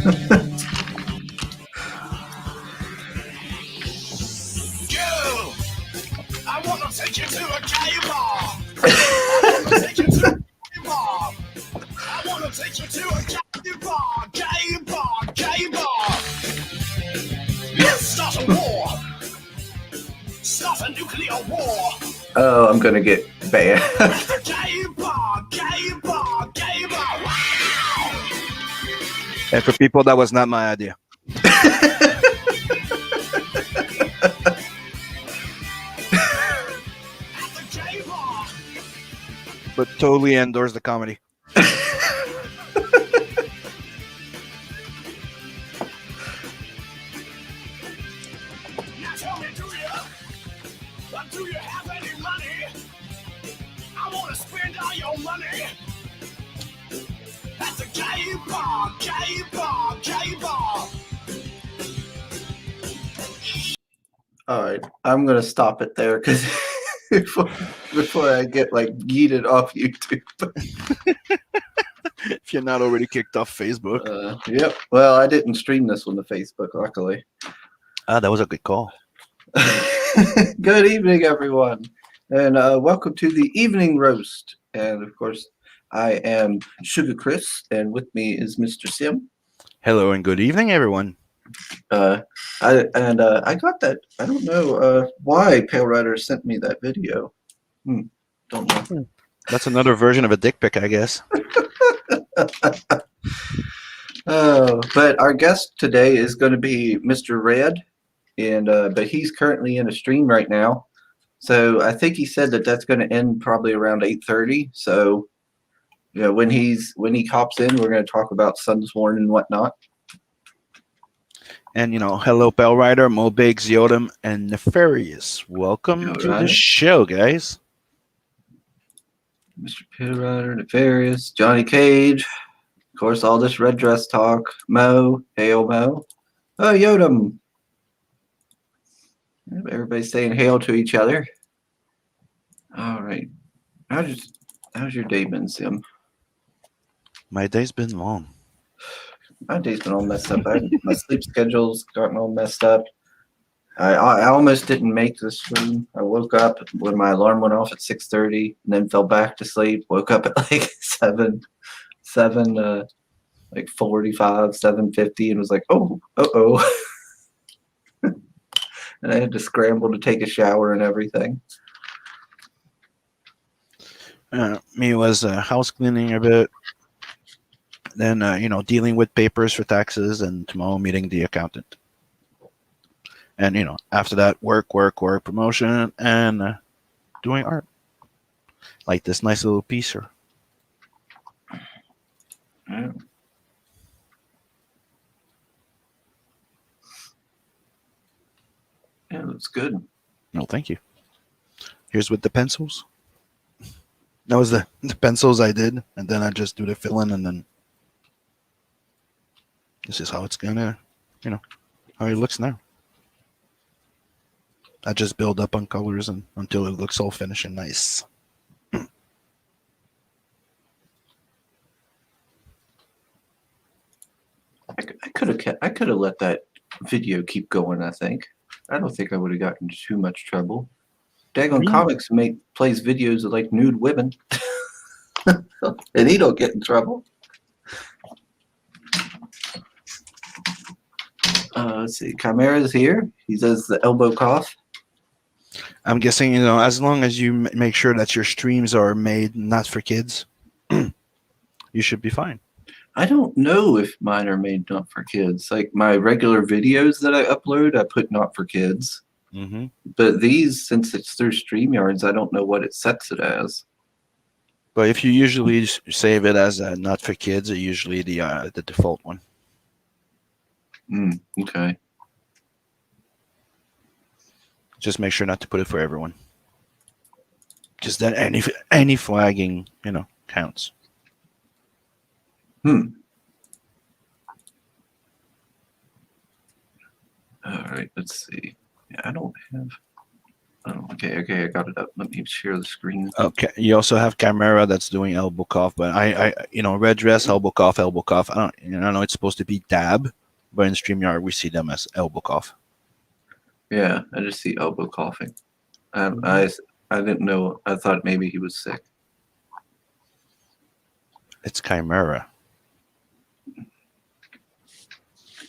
Girl, I wanna take you to a gay bar. I wanna take you to a gay bar. I wanna take you to a gay bar, gay bar, gay bar. Let's start a war. Start a nuclear war. Oh, I'm gonna get banned. Gay bar, gay bar, gay bar. Wow! And for people, that was not my idea. At the gay bar. But totally endorse the comedy. Now tell me, do you have any money? I wanna spend all your money. At the gay bar, gay bar, gay bar. All right, I'm gonna stop it there because before I get like yeeted off YouTube. If you're not already kicked off Facebook. Yep. Well, I didn't stream this one to Facebook, luckily. That was a good call. Good evening, everyone, and welcome to the evening roast. And of course, I am Sugar Chris, and with me is Mr. Sim. Hello and good evening, everyone. I got that. I don't know why Pale Rider sent me that video. Don't know. That's another version of a dick pic, I guess. But our guest today is going to be Mr. Red, and but he's currently in a stream right now. So I think he said that that's going to end probably around 8:30. So, you know, when he hops in, we're going to talk about Sunsworn and whatnot. And, you know, hello, Pale Rider, Mobig, Zeodum, and Nefarious. Welcome to the show, guys. Mr. Pale Rider, Nefarious, Johnny Cage. Of course, all this red dress talk. Mo, hail Mo. Oh, Yodam. Everybody's saying hail to each other. All right. How's your day been, Sim? My day's been long. My day's been all messed up. My sleep schedule's gotten all messed up. I almost didn't make the stream. I woke up when my alarm went off at 6:30, and then fell back to sleep. Woke up at like 7, like 45, 7:50, and was like, oh. And I had to scramble to take a shower and everything. Me was house cleaning a bit. Then, you know, dealing with papers for taxes, and tomorrow meeting the accountant. And, you know, after that, work, promotion, and doing art. Like this nice little piece here. Yeah. Yeah, that's good. No, thank you. Here's with the pencils. That was the pencils I did, and then I just do the filling, and then this is how it's gonna, you know, how it looks now. I just build up on colors and until it looks all finished and nice. I could have let that video keep going. I think. I don't think I would have gotten into too much trouble. Dagon Comics plays videos of like nude women, and he don't get in trouble. Let's see. Chimera's here. He does the elbow cough. I'm guessing, you know, as long as you make sure that your streams are made not for kids, you should be fine. I don't know if mine are made not for kids. Like my regular videos that I upload, I put not for kids. Mm-hmm. But these, since it's through StreamYards, I don't know what it sets it as. But if you usually save it as not for kids, it's usually the default one. Okay. Just make sure not to put it for everyone. Just that any flagging, you know, counts. All right, let's see. Yeah, I don't have. Oh, okay, I got it up. Let me share the screen. Okay. You also have Chimera that's doing elbow cough, but red dress, elbow cough, elbow cough. I know it's supposed to be dab, but in StreamYard we see them as elbow cough. Yeah, I just see elbow coughing. I didn't know. I thought maybe he was sick. It's Chimera.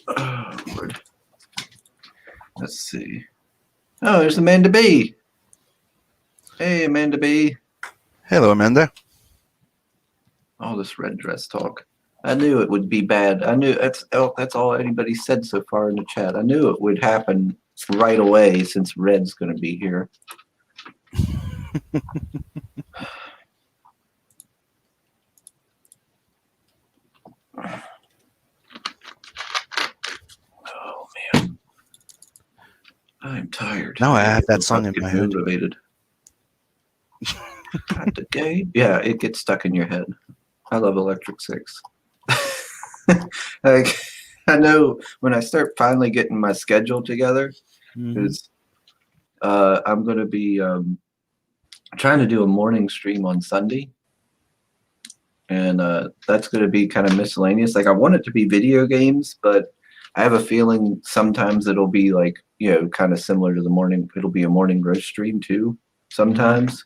Oh, Lord. Let's see. Oh, there's Amanda B. Hey, Amanda B. Hello, Amanda. All this red dress talk. I knew it would be bad. I knew that's all anybody said so far in the chat. I knew it would happen right away since Red's going to be here. Oh man, I'm tired. Now I have that song in my head. Motivated. At the game, yeah, it gets stuck in your head. I love Electric Six. Like, I know when I start finally getting my schedule together, because I'm going to be trying to do a morning stream on Sunday. And that's going to be kind of miscellaneous. Like, I want it to be video games, but I have a feeling sometimes it'll be like, kind of similar to the morning. It'll be a morning roast stream too sometimes.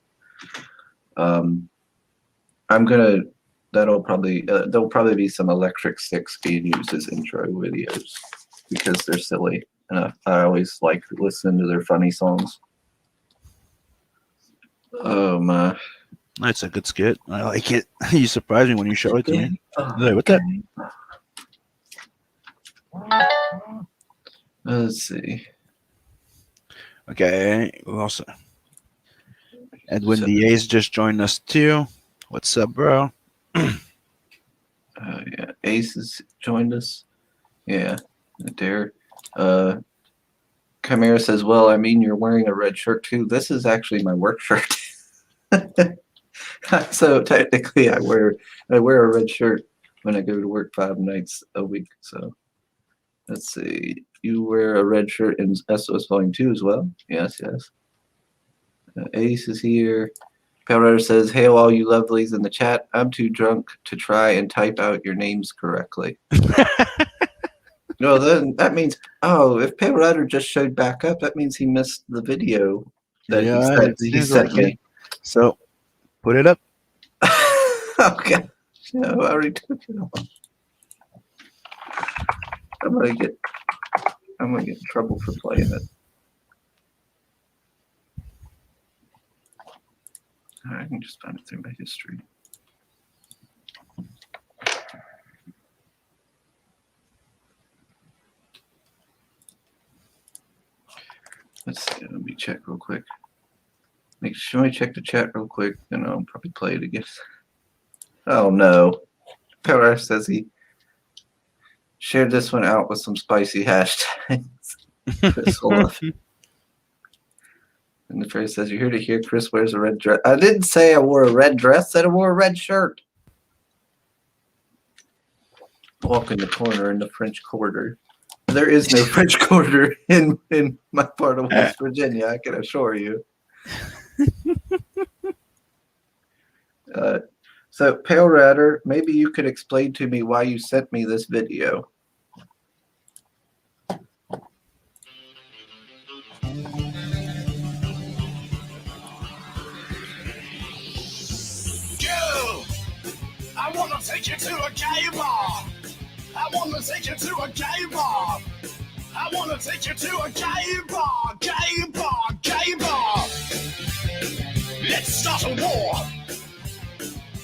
There'll probably be some Electric Six being used as intro videos because they're silly. And I always like listening to their funny songs. Oh my. That's a good skit. I like it. You surprised me when you showed it to me. Hey, what's that? Let's see. Okay. Who else? Edwin the Ace just joined us too. What's up, bro? Yeah, Ace has joined us. Yeah, there. Chimera says, "Well, I mean, you're wearing a red shirt too. This is actually my work shirt." So technically, I wear a red shirt when I go to work 5 nights a week. So let's see. You wear a red shirt in SOS Volume 2 as well? Yes. Ace is here. Pale says, "Hail all you lovelies in the chat. I'm too drunk to try and type out your names correctly." No, then that means, if Pale Rider just showed back up, that means he missed the video that he sent me. So put it up. Okay. No, I already took it off. I'm gonna get in trouble for playing it. I can just find it through my history. Let's see. Let me check real quick. Make sure I check the chat real quick, then I'll probably play it again. Oh no. Power says he shared this one out with some spicy hashtags. Chris Olaf. And the fairy says, "You're here to hear Chris wears a red dress." I didn't say I wore a red dress, I said I wore a red shirt. Walk in the corner in the French Quarter. There is no French Quarter in my part of West Virginia, I can assure you. So, Pale Ratter, maybe you could explain to me why you sent me this video. I wanna take you to a gay bar. I wanna take you to a gay bar. I wanna take you to a gay bar, gay bar, gay bar. Let's start a war.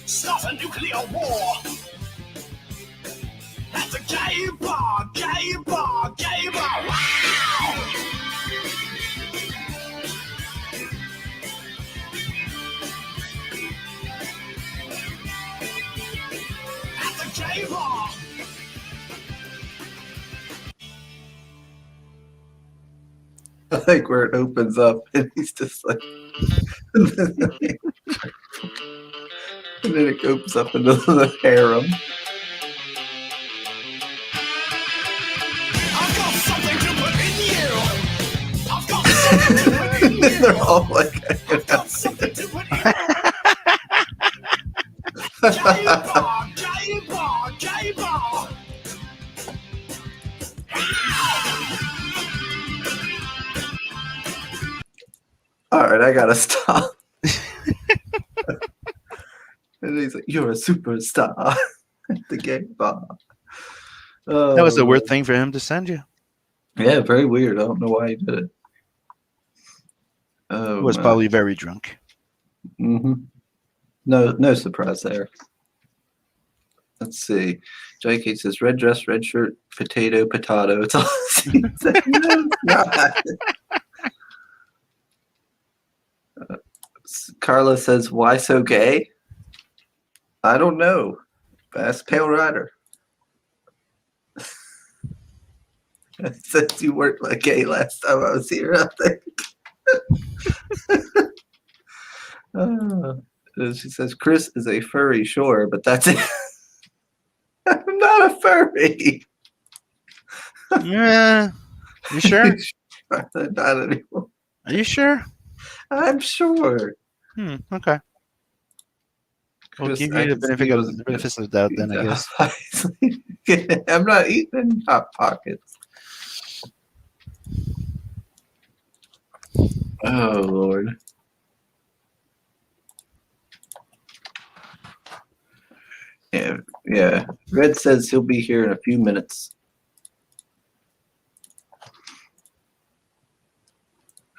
Start a nuclear war. At the gay bar, gay bar, gay bar. Wow! Gay bar. I like where it opens up and he's just like, and then it opens up into the harem. I've got something to put in you. I've got something to put in you. They're all like, I've got something to put in. Gay bar. all right, I gotta stop. And he's like, you're a superstar at the gay bar. That was a Oh, weird thing for him to send you. Yeah, very weird. I don't know why he did it. Oh, He was probably very drunk. Mm-hmm. No surprise there. Let's see. JK says red dress, red shirt, potato. It's all. No, it's not. Carla says, "Why so gay?" I don't know. Ask Pale Rider. Since you weren't like gay last time I was here, I think. She says, Chris is a furry, sure, but that's it. I'm not a furry. Yeah. You sure? Not anymore. Are you sure? I'm sure. Okay. We'll Chris, give I you the can see benefit of the doubt then, I guess. I'm not eating any Hot Pockets. Oh, Lord. Yeah. Red says he'll be here in a few minutes.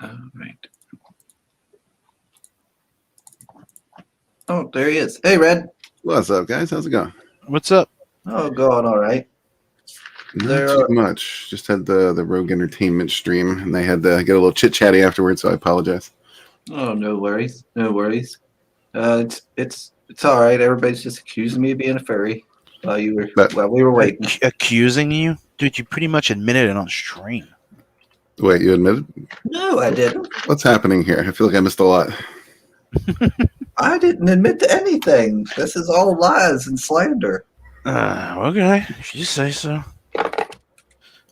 All right. Oh, there he is. Hey, Red. What's up, guys? How's it going? What's up? Oh, going all right. Not too much. Just had the Rogue Entertainment stream, and they had to get a little chit chatty afterwards, so I apologize. Oh, no worries. No worries. It's all right. Everybody's just accusing me of being a furry while we were waiting. Accusing you? Dude, you pretty much admitted it on stream. Wait, you admitted? No, I didn't. What's happening here? I feel like I missed a lot. I didn't admit to anything. This is all lies and slander. Okay, if you say so.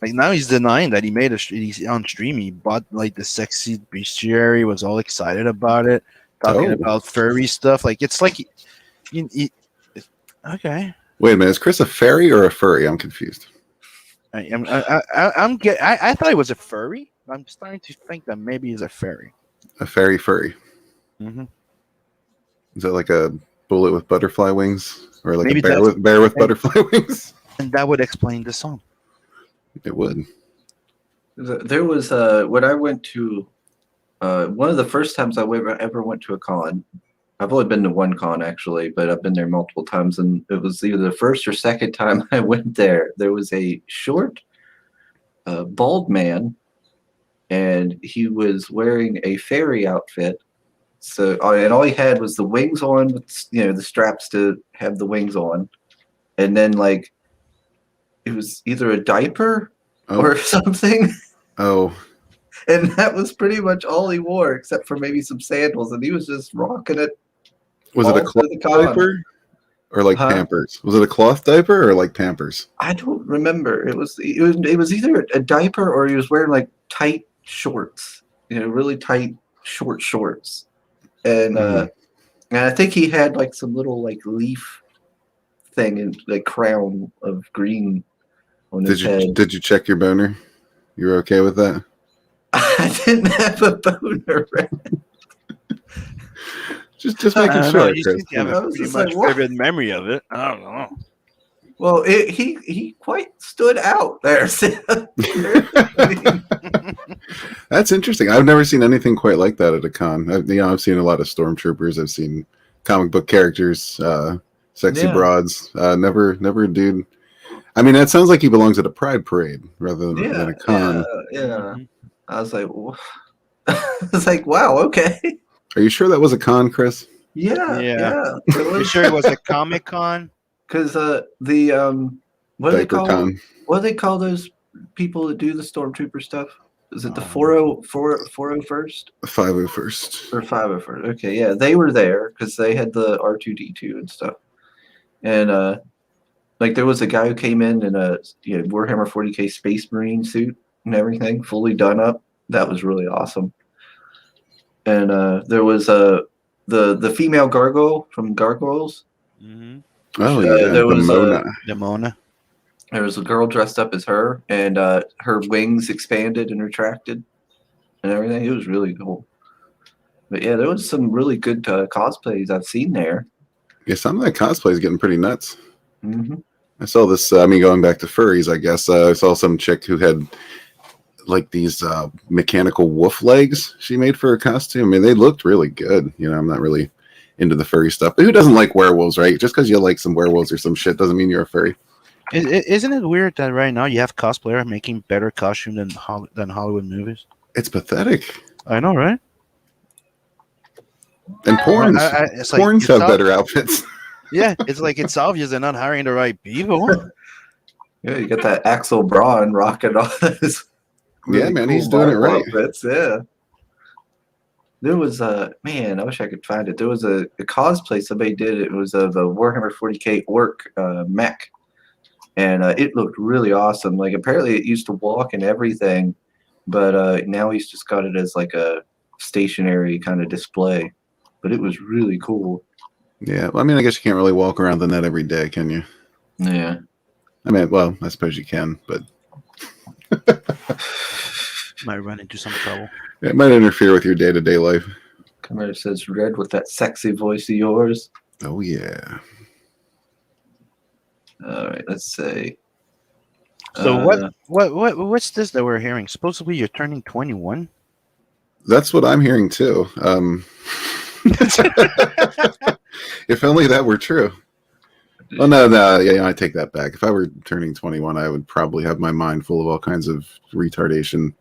Like now he's denying that he made he's on stream. He bought like the sexy bestiary, was all excited about it, talking about furry stuff. Like it's like, okay. Wait a minute, is Chris a fairy or a furry? I'm confused. I thought he was a furry. I'm starting to think that maybe he's a furry. A fairy furry. Mm-hmm. Is that like a bullet with butterfly wings, or like Maybe a bear with butterfly wings? And that would explain the song. It would. There was when I went to one of the first times I ever went to a con. I've only been to one con actually, but I've been there multiple times, and it was either the first or second time I went there. There was a short, bald man, and he was wearing a fairy outfit. So, and all he had was the wings on, with, the straps to have the wings on, and then like it was either a diaper or something. Oh. And that was pretty much all he wore, except for maybe some sandals, and he was just rocking it. Was it a cloth diaper or like Pampers? Was it a cloth diaper or like Pampers? I don't remember. It was either a diaper or he was wearing like tight shorts, really tight short shorts, and and I think he had like some little like leaf thing and like crown of green on his head. Did you check your boner? You were okay with that? I didn't have a boner. Just making sure. You seem to have a pretty much vivid memory of it. I don't know. Well, he quite stood out there. That's interesting. I've never seen anything quite like that at a con. I've seen a lot of stormtroopers. I've seen comic book characters, sexy broads. Never a dude. I mean, that sounds like he belongs at a pride parade rather than a con. Yeah. I was like, wow, okay. Are you sure that was a con, Chris? Yeah. You sure it was a Comic Con? Because what do they call con. What do they call those people that do the stormtrooper stuff? Is it the 401st? 501st. Or 501st. Okay, yeah, they were there because they had the R2D2 and stuff. And like there was a guy who came in a Warhammer 40K Space Marine suit and everything, fully done up. That was really awesome. and there was the female gargoyle from Gargoyles. Mm-hmm. Oh there yeah, the was Mona. Demona. There was a girl dressed up as her, and her wings expanded and retracted, and everything. It was really cool. But yeah, there was some really good cosplays I've seen there. Yeah, some of that cosplay is getting pretty nuts. Hmm. I saw this. I mean, going back to furries, I guess I saw some chick who had like these mechanical wolf legs she made for her costume. I mean, they looked really good. You know, I'm not really into the furry stuff, but who doesn't like werewolves, right? Just because you like some werewolves or some shit doesn't mean you're a furry. Isn't it weird that right now you have cosplayers making better costume than Hollywood movies? It's pathetic. I know, right? And porns, It's like, porns it's have ob- better outfits. Yeah, it's like it's obvious they're not hiring the right people. Yeah, you got that Axel Braun rocking on his. Yeah, man, he's doing it right. Outfits, yeah. There was a man. I wish I could find it. There was a cosplay somebody did. It was of a Warhammer 40K orc mech, and it looked really awesome. Like apparently it used to walk and everything, but now he's just got it as like a stationary kind of display. But it was really cool. Yeah, well, I mean, I guess you can't really walk around the net every day, can you? Yeah. I mean, well, I suppose you can, but Might run into some trouble. it might interfere with your day-to-day life. Camera says Red with that sexy voice of yours. Oh yeah. All right, let's see. So what's this that we're hearing? Supposedly you're turning 21. That's what I'm hearing too. If only that were true. Well, no, yeah, I take that back. If I were turning 21, I would probably have my mind full of all kinds of retardation.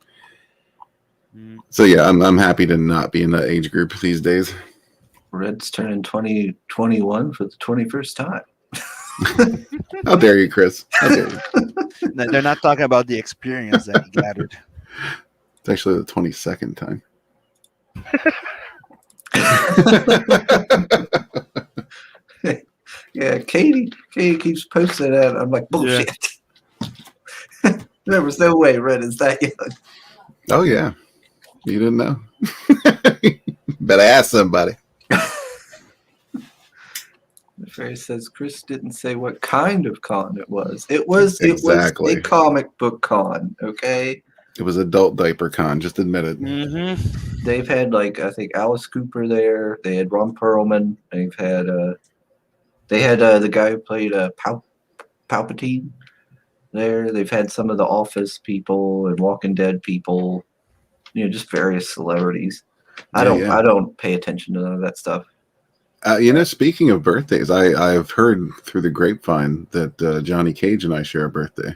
So yeah, I'm happy to not be in that age group these days. Red's turning 2021 for the 21st time. How dare you, Chris? How dare you? They're not talking about the experience that he gathered. It's actually the 22nd time. Yeah, Katie keeps posting that. I'm like, bullshit. There was no way Red is that young. Oh yeah, you didn't know? Better ask somebody. The fairy says Chris didn't say what kind of con it was. It was Exactly. a comic book con. Okay, It was adult diaper con. Just admit it. Mm-hmm. they've had like I think Alice Cooper there. They had Ron Perlman. They've had the guy who played Palpatine there. They've had some of the Office people and Walking Dead people. You know, just various celebrities. I don't pay attention to none of that stuff. You know, speaking of birthdays, I've heard through the grapevine that Johnny Cage and I share a birthday.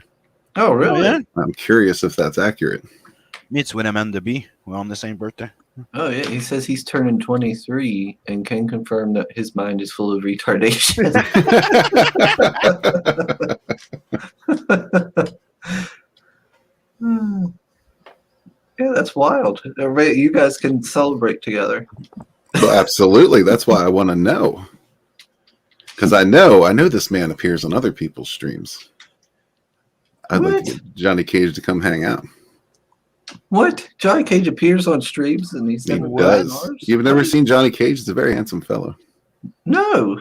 Oh, really? Yeah. I'm curious if that's accurate. Meets with Amanda B. We're on the same birthday. Oh, yeah. He says he's turning 23 and can confirm that his mind is full of retardation. Yeah, that's wild. You guys can celebrate together. Well, absolutely. That's why I want to know. Because I know this man appears on other people's streams. I'd like to get Johnny Cage to come hang out. What? Johnny Cage appears on streams and he's He never been does. on ours? You've never seen Johnny Cage? He's a very handsome fellow. No.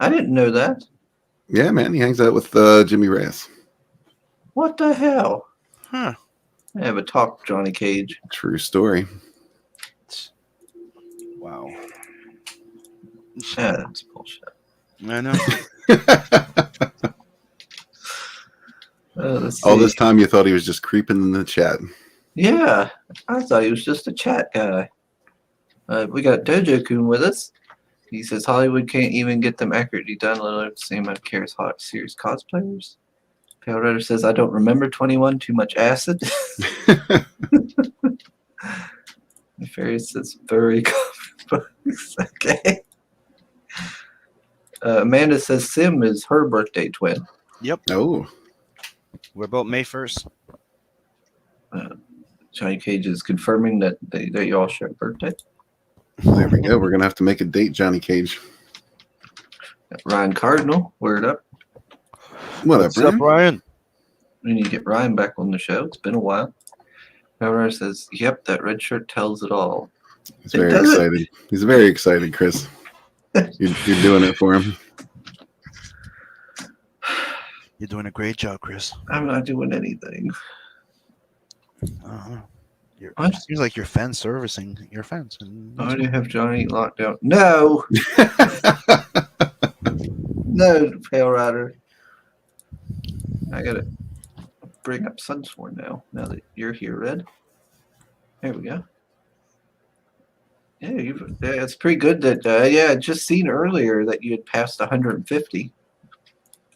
I didn't know that. Yeah, man. He hangs out with Jimmy Reyes. What the hell? Huh. I have a talk, Johnny Cage. True story. Wow. Yeah, that's bullshit. I know. Let's All see. this time you thought he was just creeping in the chat. Yeah, I thought he was just a chat guy. We got Dojo Kun with us. He says Hollywood can't even get them accurately done, let alone the same amount of cares hot serious cosplayers. Pale Rider says I don't remember 21, too much acid. Nefarious says very comic books. Okay. Amanda says Sim is her birthday twin. Yep. Oh, We're both May 1st. Johnny Cage is confirming that you all share a birthday. there we go. We're going to have to make a date, Johnny Cage. Ryan Cardinal, word up. What up, What's up, Brian? Ryan? We need to get Ryan back on the show. It's been a while. Elrar says, "Yep, that red shirt tells it all." He's It very doesn't- excited. He's very excited, Chris. You're doing it for him. You're doing a great job, Chris. I'm not doing anything. What? Seems like you're fan servicing your fans. And I already have Johnny locked down. No, no, Pale Rider. I gotta bring up Sunsworn now. Now that you're here, Red. There we go. Yeah, it's pretty good that. I just seen earlier that you had passed 150.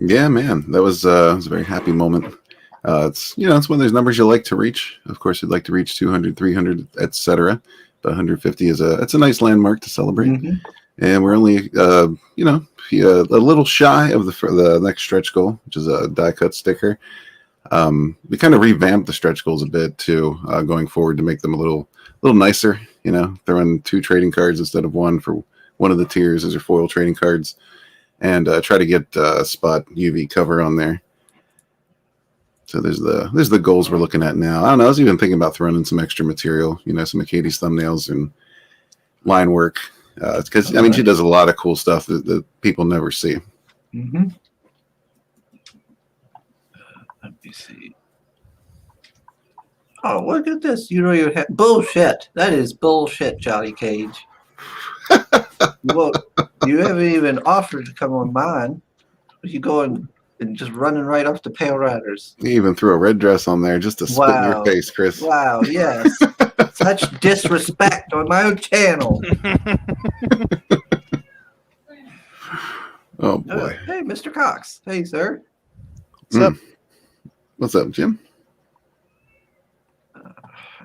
Yeah, man, that was a very happy moment. It's it's one of those numbers you like to reach. Of course, you'd like to reach 200, 300, etc. But 150 is a nice landmark to celebrate. Mm-hmm. And we're only a little shy of the next stretch goal, which is a die cut sticker. We kind of revamped the stretch goals a bit too, going forward to make them a little nicer. Throwing 2 trading cards instead of 1 for one of the tiers as your foil trading cards, and try to get spot UV cover on there. So there's the goals we're looking at now. I don't know. I was even thinking about throwing in some extra material, some of Katie's thumbnails and line work, because she does a lot of cool stuff that people never see. Mm-hmm. Let me see. Oh, look at this! You have bullshit. That is bullshit, Johnny Cage. Well, you haven't even offered to come on mine. You going and just running right off the Pale Riders. You even threw a red dress on there just to spit in your face, Chris. Wow, yes. Such disrespect on my own channel. Oh boy. Hey, Mr. Cox. Hey, sir. What's up? What's up, Jim?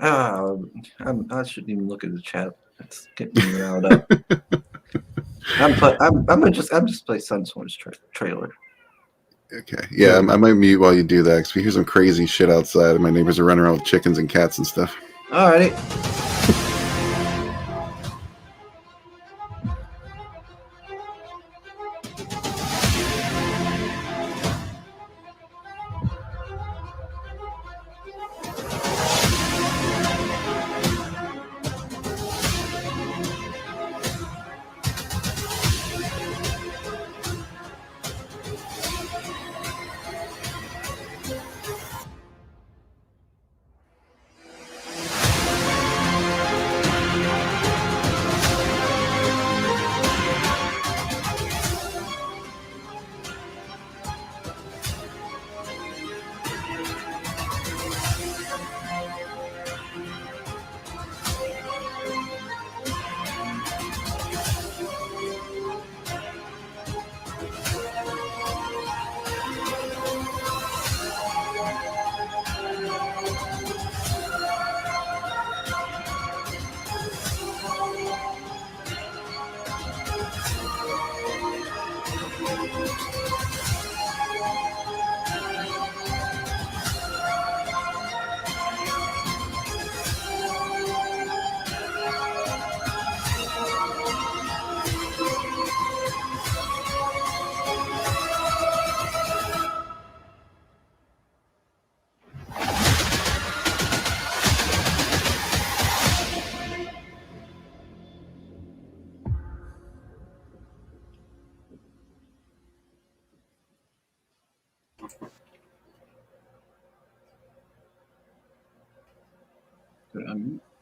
I shouldn't even look at the chat. It's getting me riled up. I'm just play Sunsworn's trailer. Okay. Yeah, I might mute while you do that because we hear some crazy shit outside, and my neighbors are running around with chickens and cats and stuff. Alrighty.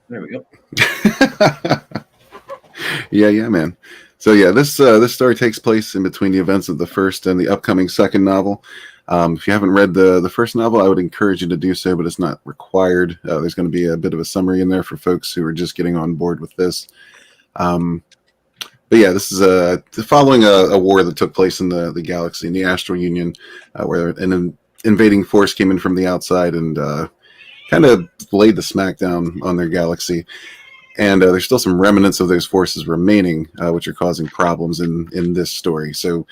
There we go. Yeah, man. So yeah, this story takes place in between the events of the first and the upcoming second novel. If you haven't read the first novel, I would encourage you to do so, but it's not required. There's going to be a bit of a summary in there for folks who are just getting on board with this. But yeah, this is following a war that took place in the galaxy, in the Astral Union, where an invading force came in from the outside and kind of laid the smackdown on their galaxy. And there's still some remnants of those forces remaining, which are causing problems in this story. So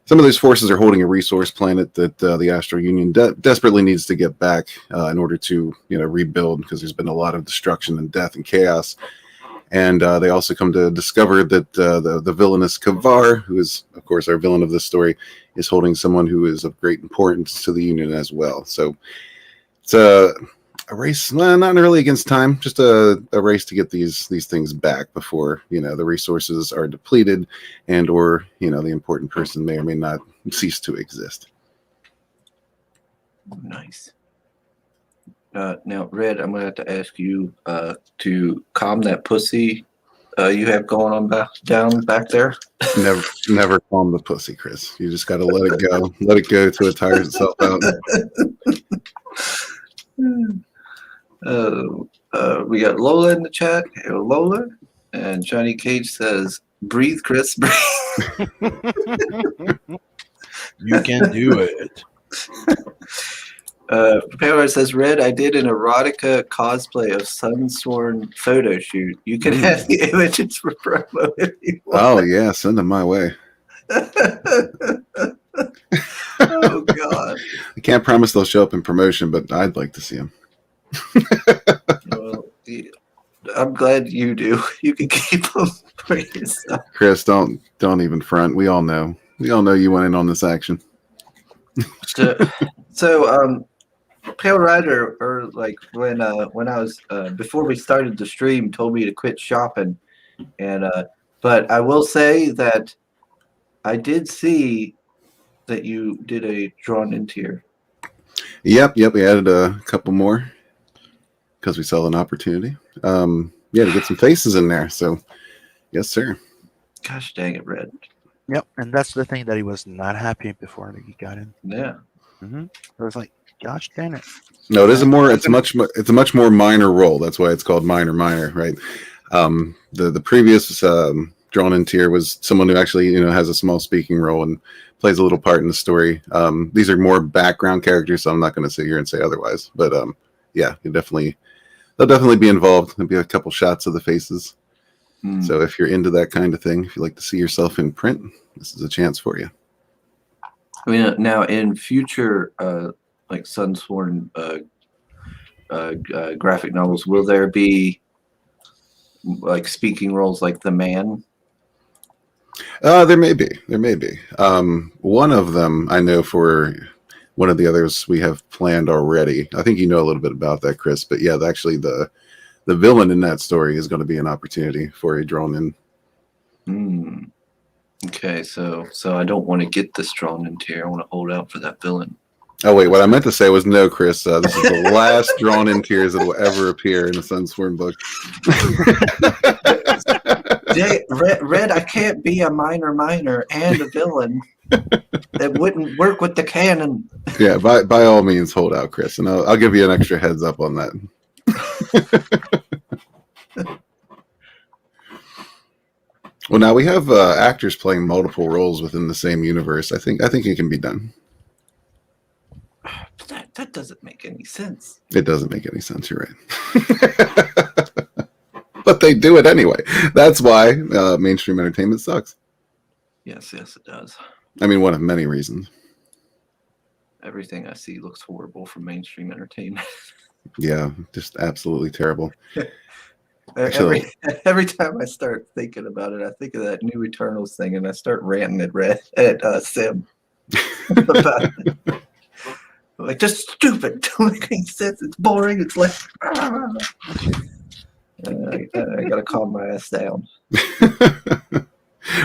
some of those forces are holding a resource planet that the Astral Union desperately needs to get back in order to rebuild, because there's been a lot of destruction and death and chaos. And they also come to discover that the villainous Kavar, who is, of course, our villain of this story, is holding someone who is of great importance to the Union as well. So it's a race, well, not really against time, just a race to get these things back before the resources are depleted, and or the important person may or may not cease to exist. Nice. Now, Red, I'm gonna have to ask you to calm that pussy you have going on down back there. Never calm the pussy, Chris. You just got to let it go. Let it go till it tires itself out. We got Lola in the chat. Hey, Lola. And Johnny Cage says, breathe, Chris, breathe. You can do it. Pamela says, Red, I did an erotica cosplay of Sunsworn photo shoot. You can have the images for promo if you want. Oh, yeah. Send them my way. Oh, God. I can't promise they'll show up in promotion, but I'd like to see them. Well, I'm glad you do. You can keep them for yourself. Chris, don't even front. We all know. We all know you went in on this action. So Pale Rider, or like when I was before we started the stream, told me to quit shopping, and but I will say that I did see that you did a drawn interior. Yep. We added a couple more because we saw an opportunity. To get some faces in there. So, yes, sir. Gosh dang it, Red. Yep, and that's the thing that he was not happy before he got in. Yeah. It was like, gosh dang it. No, it's a much more minor role. That's why it's called minor, right? The previous drawn in tier was someone who actually has a small speaking role and plays a little part in the story. These are more background characters, so I'm not going to sit here and say otherwise. But they'll definitely be involved. There'll be a couple shots of the faces. So if you're into that kind of thing, if you like to see yourself in print, this is a chance for you. I mean, now in future like Sunsworn graphic novels, will there be like speaking roles like the man? There may be. One of them I know for. One of the others we have planned already. I think you know a little bit about that, Chris. But yeah, actually the villain in that story is going to be an opportunity for a drawn in. Okay, so I don't want to get this drawn in tier. I want to hold out for that villain. Oh wait, what I meant to say was no, Chris. This is the last drawn in tiers that will ever appear in a Sunsworn book. Jay, Red, I can't be a minor and a villain. That wouldn't work with the canon. Yeah, by all means, hold out, Chris, and I'll give you an extra heads up on that. Well, now we have actors playing multiple roles within the same universe. I think it can be done. But that doesn't make any sense. It doesn't make any sense. You're right. But they do it anyway. That's why mainstream entertainment sucks. Yes, it does. I mean, one of many reasons. Everything I see looks horrible from mainstream entertainment. Yeah, just absolutely terrible. Every time I start thinking about it, I think of that new Eternals thing, and I start ranting at Sim about it. Like, just stupid. Don't make any sense. It's boring. It's like I gotta calm my ass down.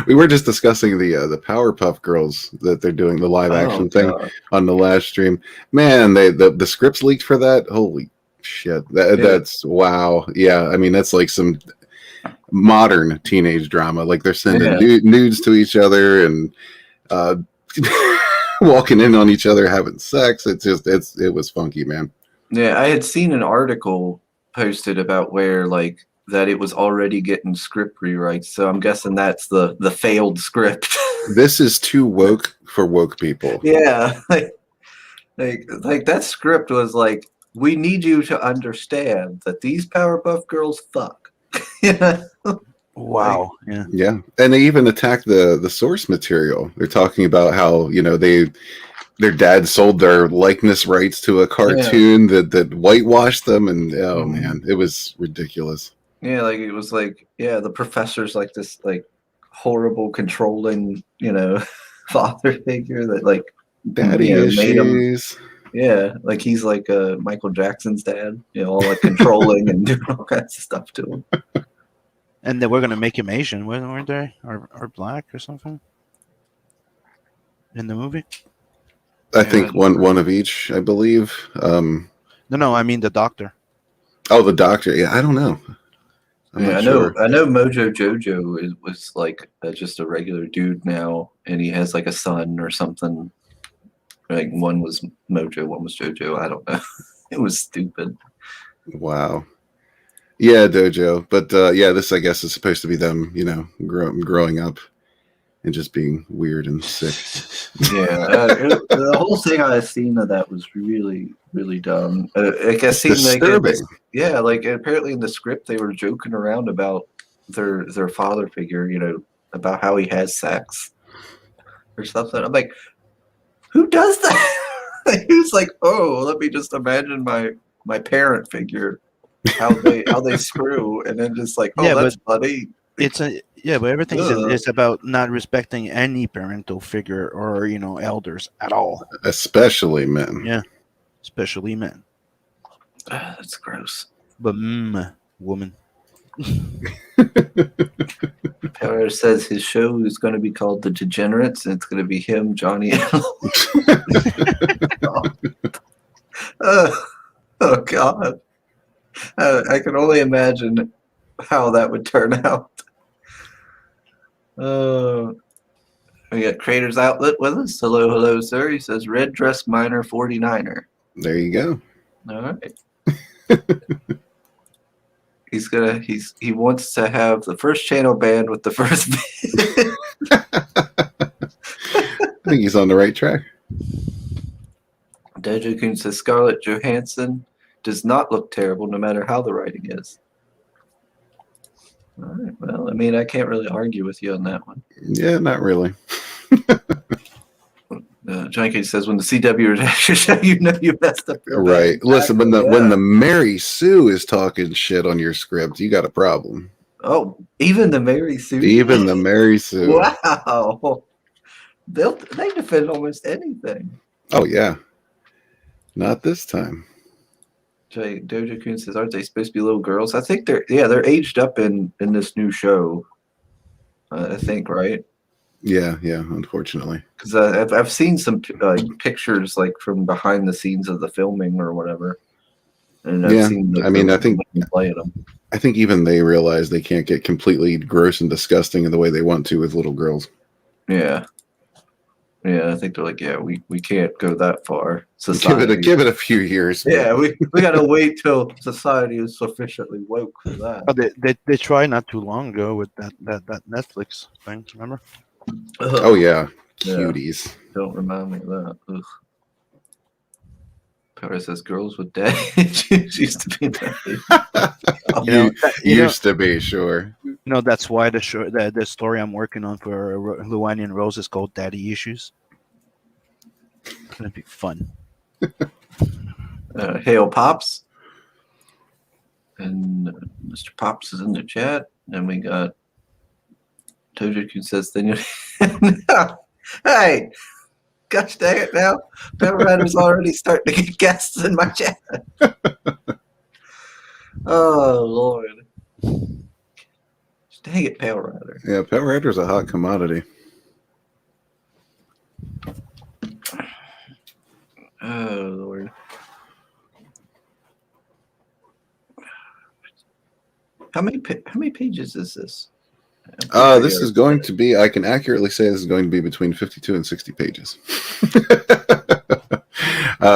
We were just discussing the Powerpuff Girls that they're doing the live action thing on the last stream. Man, the scripts leaked for that. Holy shit! That's wow. Yeah, I mean that's like some modern teenage drama. Like they're sending nudes to each other and walking in on each other having sex. It was funky, man. Yeah, I had seen an article posted about where like that it was already getting script rewrites. So I'm guessing that's the failed script. This is too woke for woke people. Yeah, like that script was like, we need you to understand that these Powerpuff Girls fuck. Wow. Yeah, and they even attacked the source material. They're talking about how their dad sold their likeness rights to a cartoon that whitewashed them, and man, it was ridiculous. Yeah, like it was like the professor's like this like horrible controlling father figure that like daddy issues. Yeah, like he's like Michael Jackson's dad, all like controlling and doing all kinds of stuff to him. And they were gonna make him Asian, weren't they? Or black or something in the movie. I think one of each, I believe. No, I mean the doctor. Oh, the doctor. Yeah, I don't know. I'm Yeah, not sure. I know. Mojo Jojo was like just a regular dude now, and he has like a son or something. Like one was Mojo, one was Jojo. I don't know. It was stupid. Wow. Yeah, Dojo. But yeah, this I guess is supposed to be them, growing up and just being weird and sick. Yeah, the whole thing I seen of that was really, really dumb. I guess Disturbing. yeah, like apparently in the script they were joking around about their father figure, about how he has sex or something. I'm like, who does that? Who's like, oh, let me just imagine my parent figure, how they screw, and then just like, oh, Yeah, that's funny. But everything Ugh. is about not respecting any parental figure or elders at all, Especially men. Yeah. Especially men. That's gross. But woman. Power says his show is going to be called The Degenerates, and it's going to be him, Johnny. Oh God! I can only imagine how that would turn out. We got Creators Outlet with us. Hello, sir. He says Red Dress Miner 49er. There you go. All right. He wants to have the first channel band with the first I think he's on the right track. Dojo Kun says Scarlett Johansson does not look terrible no matter how the writing is. All right. Well, I mean, I can't really argue with you on that one. Yeah, not really. Johnny Cage says when the CW is show, you messed up your Right. bag. Listen, when the Mary Sue is talking shit on your script, you got a problem. Oh, even the Mary Sue. Even the Mary Sue. Wow. They defend almost anything. Oh yeah. Not this time. Dojo Kun says, aren't they supposed to be little girls? I think they're aged up in this new show. I think, right? Yeah, unfortunately. Because I've seen some pictures like from behind the scenes of the filming or whatever, and I've seen. I think playing them. I think even they realize they can't get completely gross and disgusting in the way they want to with little girls. Yeah, I think they're like, we can't go that far. Society. Give it a few years. Yeah, we gotta wait till society is sufficiently woke for that. Oh, they tried not too long ago with that Netflix thing. Remember? Oh yeah, cuties. Don't remind me of that. Ugh. Power says girls with daddy used to be daddy. Used to be, sure. That's why the story I'm working on for Luwani and Rose is called Daddy Issues. It's gonna be fun. Hail Pops. And Mr. Pops is in the chat. And we got Tojoku says, then you hey, gosh dang it now. Power Rider's already starting to get guests in my chat. Oh, Lord. Dang it, Power Rider. Yeah, Power Rider's a hot commodity. Oh, Lord. How many pages is this? This is going to be, I can accurately say this is going to be between 52 and 60 pages.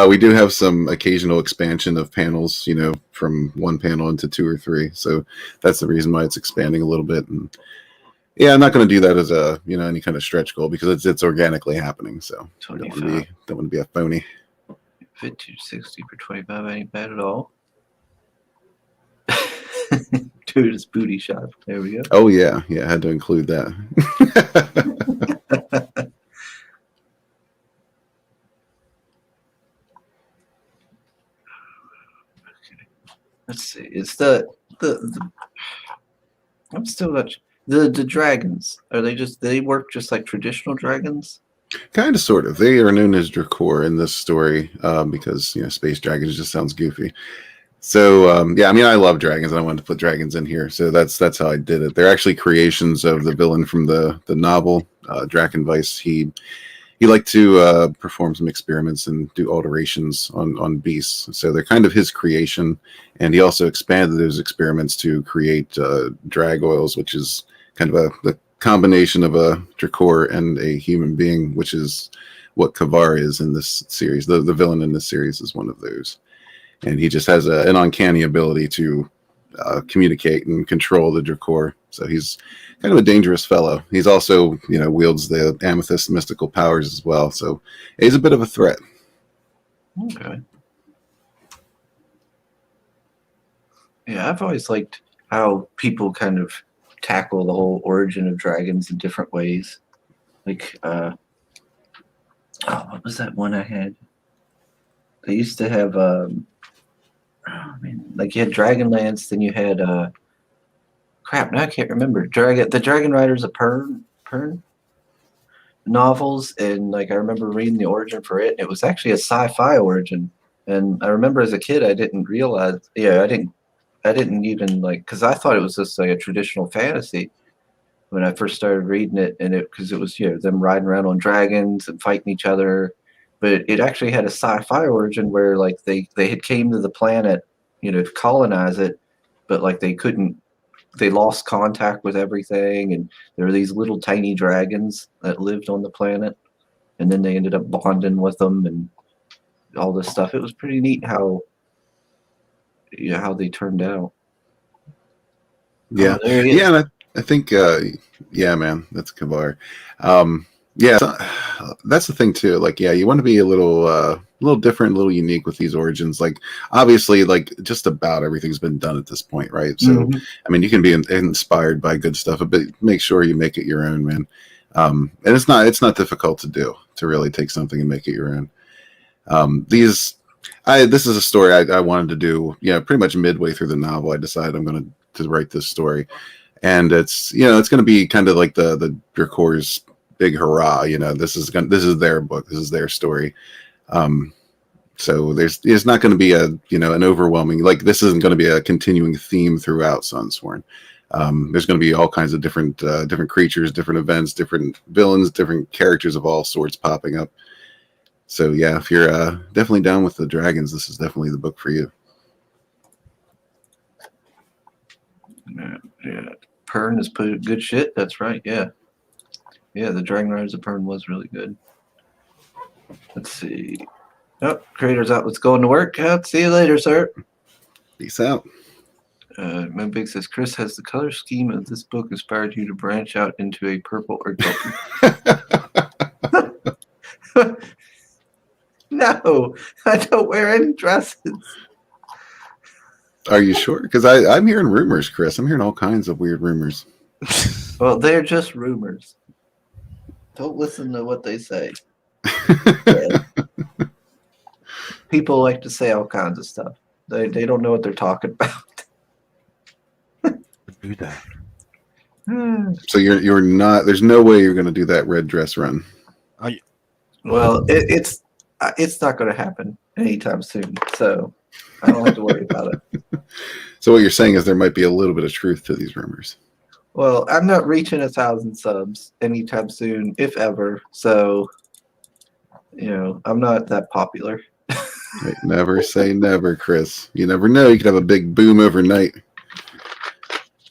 We do have some occasional expansion of panels, from one panel into 2 or 3. So that's the reason why it's expanding a little bit. And yeah, I'm not going to do that as a, any kind of stretch goal because it's organically happening. So don't want to be a phony. 50 to 60 for 25 ain't bad at all. Dude, it's booty shot. There we go. Oh yeah, I had to include that. Let's see. It's the I'm still not the dragons. Are they work just like traditional dragons? Kind of, sort of. They are known as Drakor in this story because space dragons just sounds goofy. So yeah, I mean, I love dragons, and I wanted to put dragons in here, so that's how I did it. They're actually creations of the villain from the novel, Drakenweiss. He liked to perform some experiments and do alterations on beasts, so they're kind of his creation. And he also expanded those experiments to create drag oils, which is kind of the combination of a Drakor and a human being, which is what Kavar is in this series. The villain in this series is one of those. And he just has an uncanny ability to communicate and control the Drakor. So he's kind of a dangerous fellow. He's also, wields the amethyst mystical powers as well. So he's a bit of a threat. Okay. Yeah, I've always liked how people kind of tackle the whole origin of dragons in different ways. Like, what was that one I had? They used to have, like you had Dragonlance, then you had, crap, now I can't remember. The Dragon Riders of Pern novels, and like I remember reading the origin for it, and it was actually a sci-fi origin. And I remember as a kid, I didn't realize, I didn't even because I thought it was just like a traditional fantasy when I first started reading it, and because it was them riding around on dragons and fighting each other, but it actually had a sci-fi origin where like they had came to the planet, to colonize it, but like they lost contact with everything, and there were these little tiny dragons that lived on the planet, and then they ended up bonding with them and all this stuff. It was pretty neat how they turned out. Yeah, and I think, yeah, man, that's Kavar. Yeah, that's the thing too. Like, yeah, you want to be a little different, a little unique with these origins. Like, obviously, like just about everything's been done at this point, right? So, I mean, you can be inspired by good stuff, but make sure you make it your own, man. And it's not difficult to do, to really take something and make it your own. This is a story I wanted to do. Pretty much midway through the novel, I decided I'm going to write this story, and it's it's going to be kind of like the Drakor's big hurrah. This is their book, this is their story. So there's not going to be an overwhelming, like, this isn't going to be a continuing theme throughout Sunsworn. There's going to be all kinds of different creatures, different events, different villains, different characters of all sorts popping up. So yeah, if you're definitely down with the dragons, this is definitely the book for you. Yeah. Pern is good shit. That's right. Yeah. The Dragon Riders of Pern was really good. Let's see. Oh, creator's out. Let's go into work. See you later, sir. Peace out. Big says, Chris, has the color scheme of this book inspired you to branch out into a purple or gold? No, I don't wear any dresses. Are you sure? Because I'm hearing rumors, Chris. I'm hearing all kinds of weird rumors. Well, they're just rumors. Don't listen to what they say. People like to say all kinds of stuff. They don't know what they're talking about. Do that. So you're not. There's no way you're going to do that red dress run. Well, it's not going to happen anytime soon, so I don't have to worry about it. So what you're saying is there might be a little bit of truth to these rumors. Well, I'm not reaching 1,000 subs anytime soon, if ever. So, I'm not that popular. Right, never say never, Chris. You never know. You could have a big boom overnight.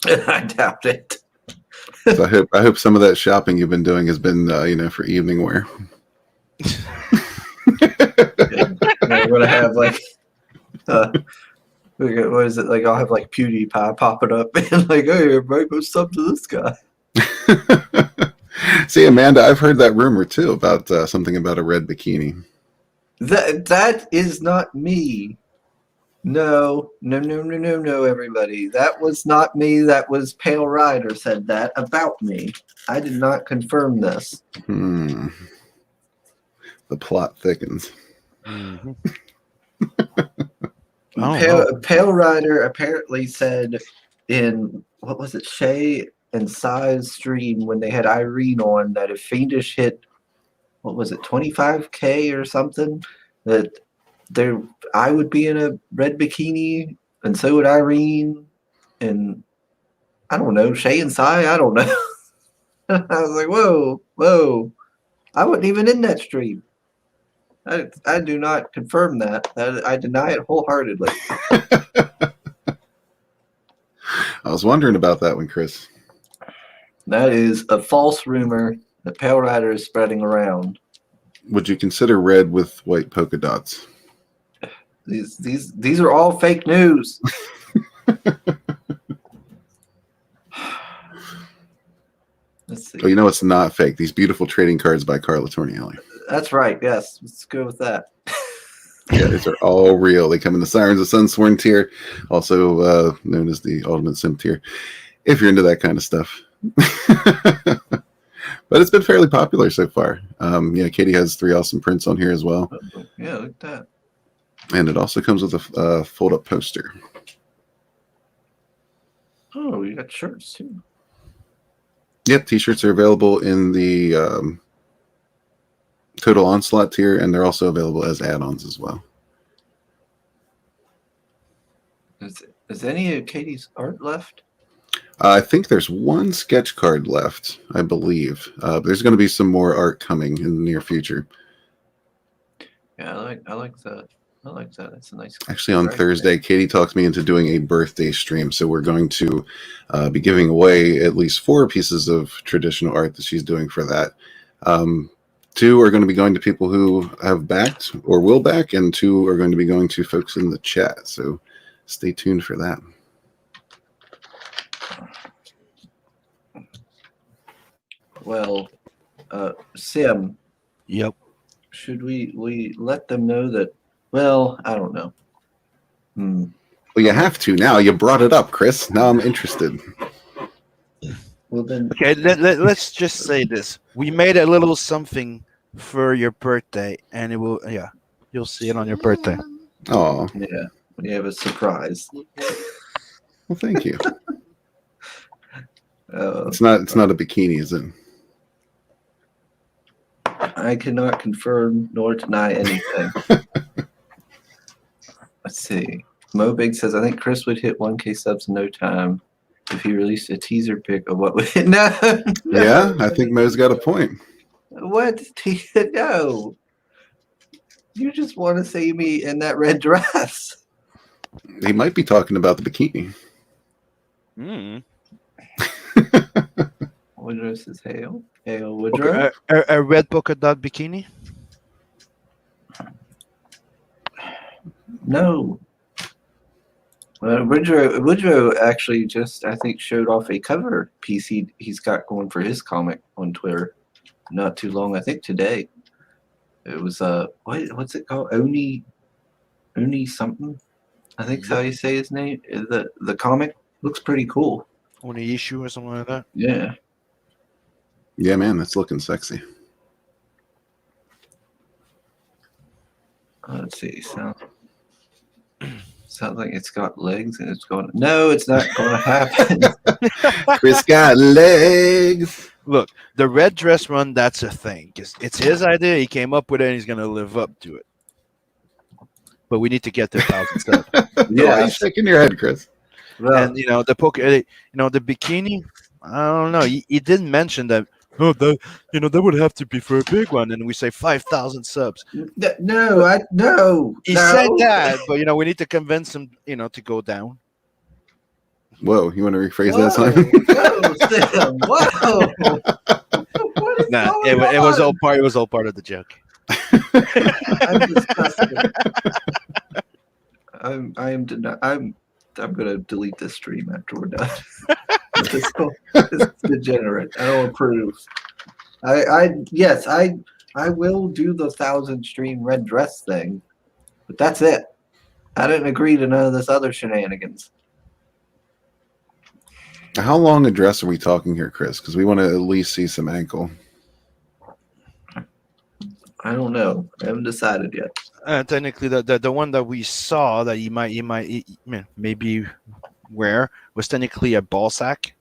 I doubt it. So I hope some of that shopping you've been doing has been, for evening wear. We're gonna have what is it? Like, I'll have like PewDiePie popping up and like, hey, everybody go sub to this guy. See, Amanda, I've heard that rumor too about something about a red bikini. That is not me. No, everybody. That was not me. That was Pale Rider said that about me. I did not confirm this. The plot thickens. Mm-hmm. Pale Rider apparently said in, what was it, Shay and Sai's stream when they had Irene on, that if Fiendish hit what was it, 25K or something, that I would be in a red bikini, and so would Irene, and I don't know, Shay and Sai, I don't know. I was like, whoa, I wasn't even in that stream. I do not confirm that. I deny it wholeheartedly. I was wondering about that one, Chris. That is a false rumor that Pale Rider is spreading around. Would you consider red with white polka dots? These are all fake news. Let's see. Oh, you know it's not fake. These beautiful trading cards by Carla Tornielli. That's right. Yes, let's go with that. Yeah, these are all real. They come in the Sirens of Sunsworn tier, also known as the Ultimate Sim tier, if you're into that kind of stuff. But it's been fairly popular so far. Yeah, Katie has 3 awesome prints on here as well. Yeah, look at that. And it also comes with a fold-up poster. Oh, you got shirts too. Yep, t-shirts are available in the Total Onslaught tier, and they're also available as add-ons as well. Is any of Katie's art left? I think there's 1 sketch card left, I believe. There's going to be some more art coming in the near future. Yeah, I like that. I like that. That's a nice. Actually, on right Thursday, Katie talked me into doing a birthday stream. So we're going to be giving away at least 4 pieces of traditional art that she's doing for that. 2 are going to be going to people who have backed or will back, and 2 are going to be going to folks in the chat. So stay tuned for that. Well, Sim, Yep. should we let them know that? Well, I don't know. Well, you have to now. You brought it up, Chris. Now I'm interested. Well then, Okay, let's just say this. We made a little something for your birthday, and it will, yeah, you'll see it on your birthday. Oh, yeah, we have a surprise. well, thank you. Uh, It's not a bikini, is it? I cannot confirm nor deny anything. Let's see. Mobig says, I think Chris would hit 1K subs in no time if he released a teaser pic of what would. No, no. Yeah, I think Mo's got a point. What? No. You just want to see me in that red dress. He might be talking about the bikini. Woodrow says, hail. Hail, Woodrow. Okay, a red polka dot bikini? No. Well, Woodrow actually just, I think, showed off a cover piece he's got going for his comic on Twitter not too long, I think today. It was, what's it called? Oni something? I think that's how you say his name. The comic looks pretty cool. On the issue or something like that? Yeah. Yeah, man, that's looking sexy. Let's see. Sounds like it's got legs and it's going. No, it's not going to happen. Chris got legs. Look, the red dress run, that's a thing. It's his idea. He came up with it, and he's going to live up to it. But we need to get to 1,000 subs. Yeah, why are you shaking your head, Chris? Well, And the bikini. I don't know. He didn't mention that. Oh, that would have to be for a big one, and we say 5,000 subs. no. He said that, but we need to convince him, to go down. Whoa, you want to rephrase Whoa, that, Simon? whoa, Sam, whoa. What is Nah, going it was on? all part. It was all part of the joke. I'm disgusted. I'm gonna delete this stream after we're done. This is degenerate. I don't approve. Yes, I will do the 1,000 stream red dress thing, but that's it. I didn't agree to none of this other shenanigans. How long a dress are we talking here, Chris? Because we want to at least see some ankle. I don't know. I haven't decided yet. Technically, the one that we saw that he might maybe wear was technically a ball sack.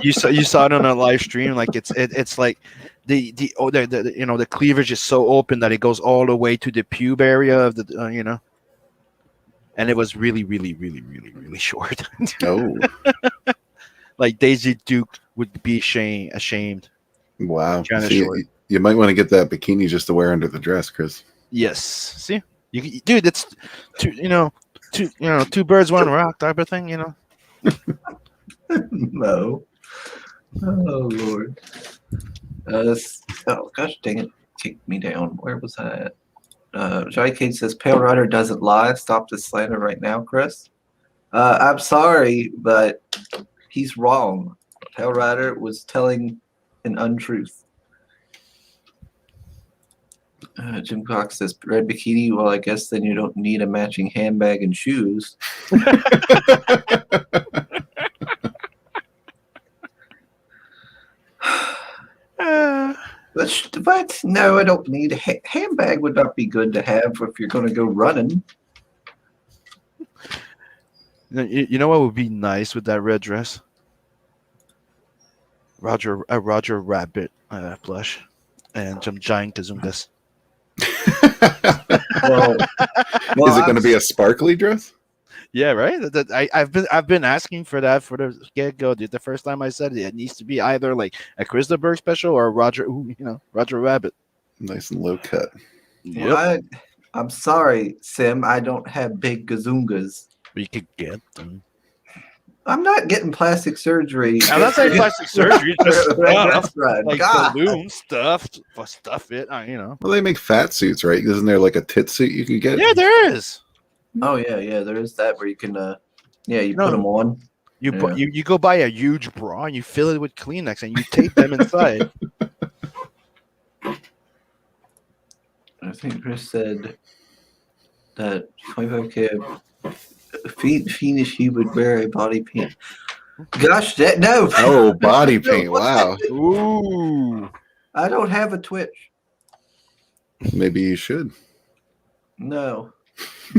you saw it on a live stream. Like it's like the you know the cleavage is so open that it goes all the way to the pube area of the you know, and it was really short. Oh, Like Daisy Duke would be ashamed. wow. Kinda See, short. you might want to get that bikini just to wear under the dress, Chris. Yes. See, dude, it's two birds, one rock type of thing. You know. No. Oh Lord. Oh gosh, dang it! Kicked me down. Where was I at? Johnny Cage says Pale Rider doesn't lie. Stop this slander right now, Chris. I'm sorry, but he's wrong. Pale Rider was telling an untruth. Jim Cox says red bikini. Well, I guess then you don't need a matching handbag and shoes. But no, I don't need a handbag. Would not be good to have if you're going to go running. You know what would be nice with that red dress? Roger Rabbit blush and some giant kazungas. Well, Is it going to be a sparkly dress? Yeah, right. I've been asking for that for the get go, dude. The first time I said it needs to be either like a Christopher special or Roger Rabbit. Nice and low cut. Yep. Well, I'm sorry, Sim. I don't have big gazungas. We could get them. I'm not getting plastic surgery. I'm not saying plastic surgery, just stuff, That's right. like God. balloon stuff it. You know. Well, they make fat suits, right? Isn't there like a tit suit you can get? Yeah, there is. Oh yeah. There is that where you can, you No. put them on. You go buy a huge bra and you fill it with Kleenex and you tape them inside. I think Chris said that 25K fiendish he would wear a body paint. Gosh, no. Oh, body paint. Wow. Ooh. I don't have a Twitch. Maybe you should. No,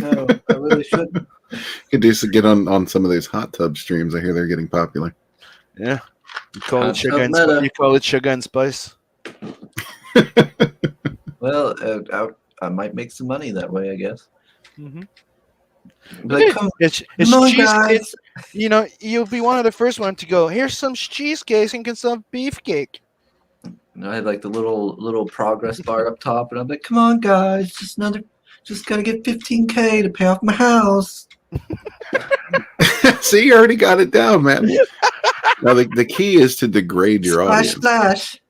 I really shouldn't. You could just get on some of those hot tub streams. I hear they're getting popular. Yeah. You call Hot it sugar tub and meta. you call it sugar and spice. Well, I might make some money that way, I guess. Mm-hmm. Like, come It's on, cheese. guys. You know, you'll be one of the first one to go. Here's some cheesecakes and some beefcake. I had like the little progress bar up top, and I'm like, "Come on, guys, just gotta get 15K to pay off my house." See, you already got it down, man. Now, the key is to degrade your audience. Splash.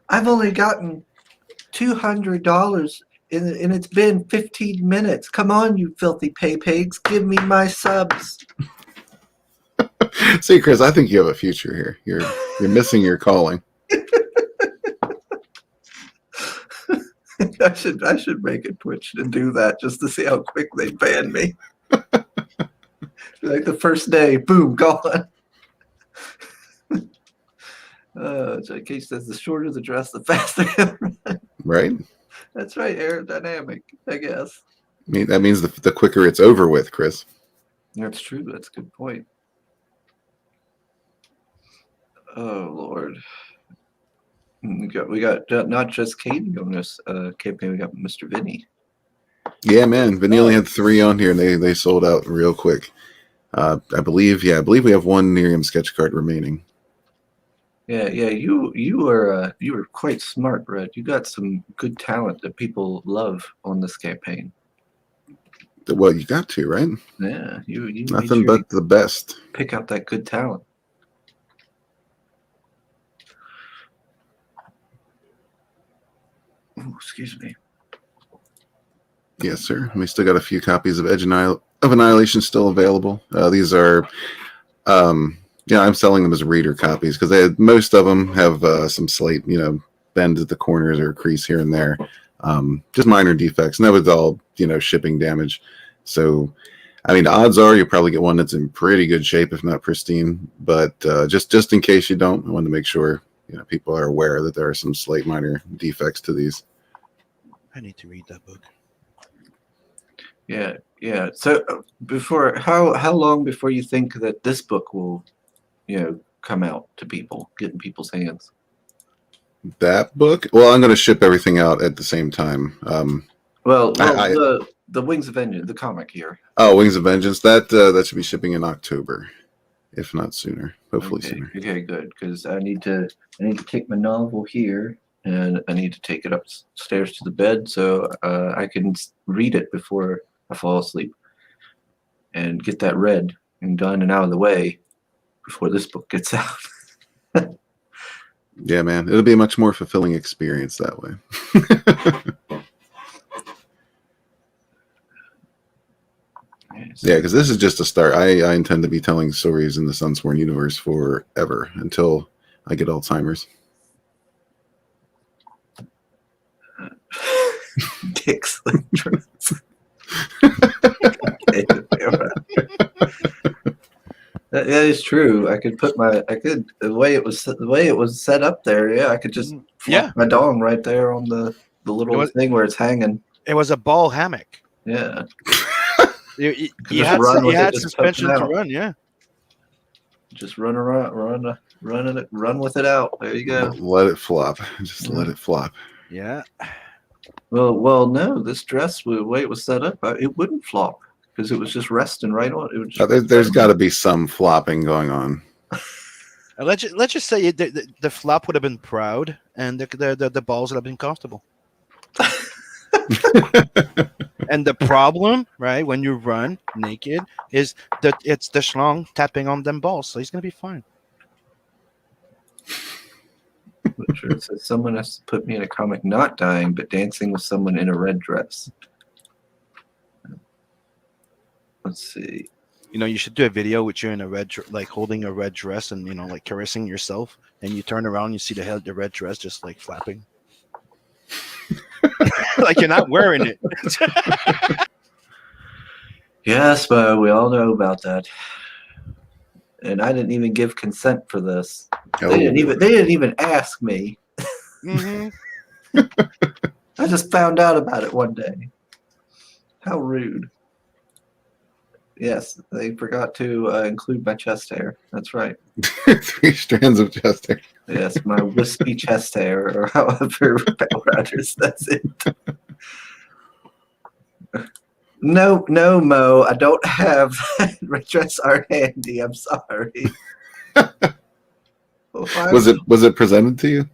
I've only gotten $200, and it's been 15 minutes. Come on, you filthy pay pigs, give me my subs. See, Chris, I think you have a future here. You're missing your calling. I should make a Twitch to do that just to see how quick they ban me. Like the first day, boom, gone. JK says the shorter the dress, the faster it runs. Right? That's right, aerodynamic, I guess. I mean, that means the quicker it's over with, Chris. That's true. That's a good point. Oh Lord, we got not just Katie on this campaign. We got Mr. Vinny. Yeah, man. Vinny only had 3 on here, and they sold out real quick. I believe we have 1 Nerium sketch card remaining. Yeah. You were quite smart, Red. You got some good talent that people love on this campaign. Well, you got to, right? Yeah, you made Nothing sure but you the best. pick out that good talent. Ooh, excuse me. Yes, sir. We still got a few copies of Edge of Annihilation still available. These are, I'm selling them as reader copies because most of them have some slight, bend at the corners or crease here and there, just minor defects, and that was all, shipping damage. So, I mean, the odds are you'll probably get one that's in pretty good shape, if not pristine. But just in case you don't, I want to make sure people are aware that there are some slight minor defects to these. I need to read that book. Yeah, yeah. So before how long before you think that this book will, come out to people, get in people's hands? That book? Well, I'm going to ship everything out at the same time. Well, I the Wings of Vengeance, the comic here. Wings of Vengeance. That should be shipping in October, if not sooner. Hopefully Okay, sooner. okay, good. Because I need to take my novel here, and I need to take it upstairs to the bed so I can read it before I fall asleep, and get that read and done and out of the way before this book gets out. Yeah, man, it'll be a much more fulfilling experience that way. Yeah, because this is just a start. I intend to be telling stories in the Sunsworn universe forever until I get Alzheimer's. Dicks. That is true. I could the way it was set up there. Yeah, I could just flop my dong right there on the little thing where it's hanging. It was a ball hammock. Yeah. You Just had, run with you it, had just suspension poking to out. run, yeah. Just run with it out. There you go. Let it flop. Just let it flop. Yeah. Well, no. This dress, the way it was set up, it wouldn't flop because it was just resting right on. It was just There's got to be some flopping going on. Let's just say the flop would have been proud, and the balls would have been comfortable. And the problem, right, when you run naked, is that it's the schlong tapping on them balls, so he's gonna be fine. Sure, it says someone has to put me in a comic not dying, but dancing with someone in a red dress. Let's see. You should do a video with you in a red, like holding a red dress and like caressing yourself, and you turn around, you see the red dress just like flapping, like you're not wearing it. Yes, but we all know about that. And I didn't even give consent for this. Oh. They didn't even ask me. Mm-hmm. I just found out about it one day. How rude. Yes, they forgot to include my chest hair. That's right. 3 strands of chest hair. Yes, my wispy chest hair, or however Power Rangers says it. No, Mo, I don't have red dress art handy. I'm sorry. Was it presented to you?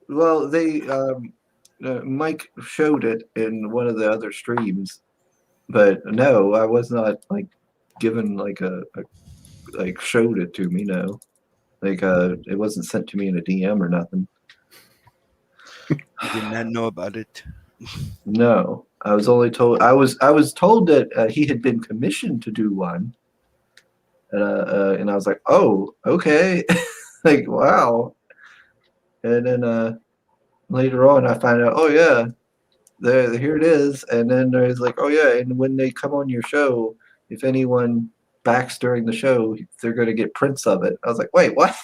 Well, they Mike showed it in one of the other streams, but no, I was not like given like a showed it to me. No, like it wasn't sent to me in a DM or nothing. I did not know about it. No, I was only told I was told that he had been commissioned to do one, and I was like, oh, okay, like wow. And then later on, I find out, oh yeah, here it is. And then there's like, oh yeah, and when they come on your show, if anyone backs during the show, they're going to get prints of it. I was like, wait, what?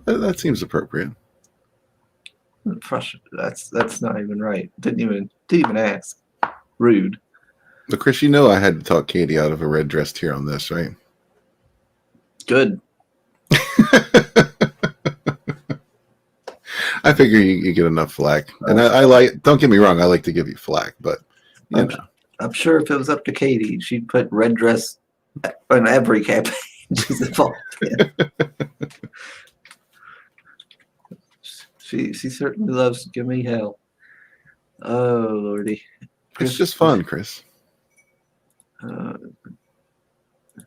That seems appropriate. That's not even right. Didn't even ask. Rude. But Chris, you know I had to talk Katie out of a red dress here on this, right? Good. I figure you get enough flack, and I like. Don't get me wrong, I like to give you flack, but you know. I'm sure if it was up to Katie, she'd put red dress on every campaign she's involved in. She certainly loves to give me hell. Oh lordy, It's just fun, Chris.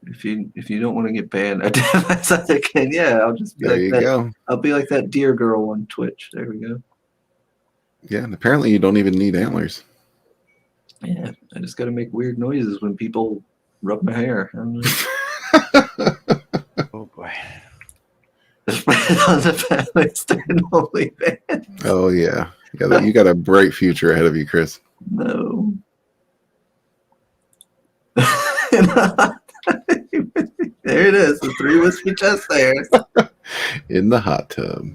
If you don't want to get banned, yeah, I'll just be There like you that. go. I'll be like that deer girl on Twitch. There we go. Yeah, and apparently you don't even need antlers. Yeah, I just got to make weird noises when people rub my hair. Oh boy. On the family only band. Oh yeah, you got a bright future ahead of you, Chris. No. There it is, the 3 wispy chest hairs. In the hot tub.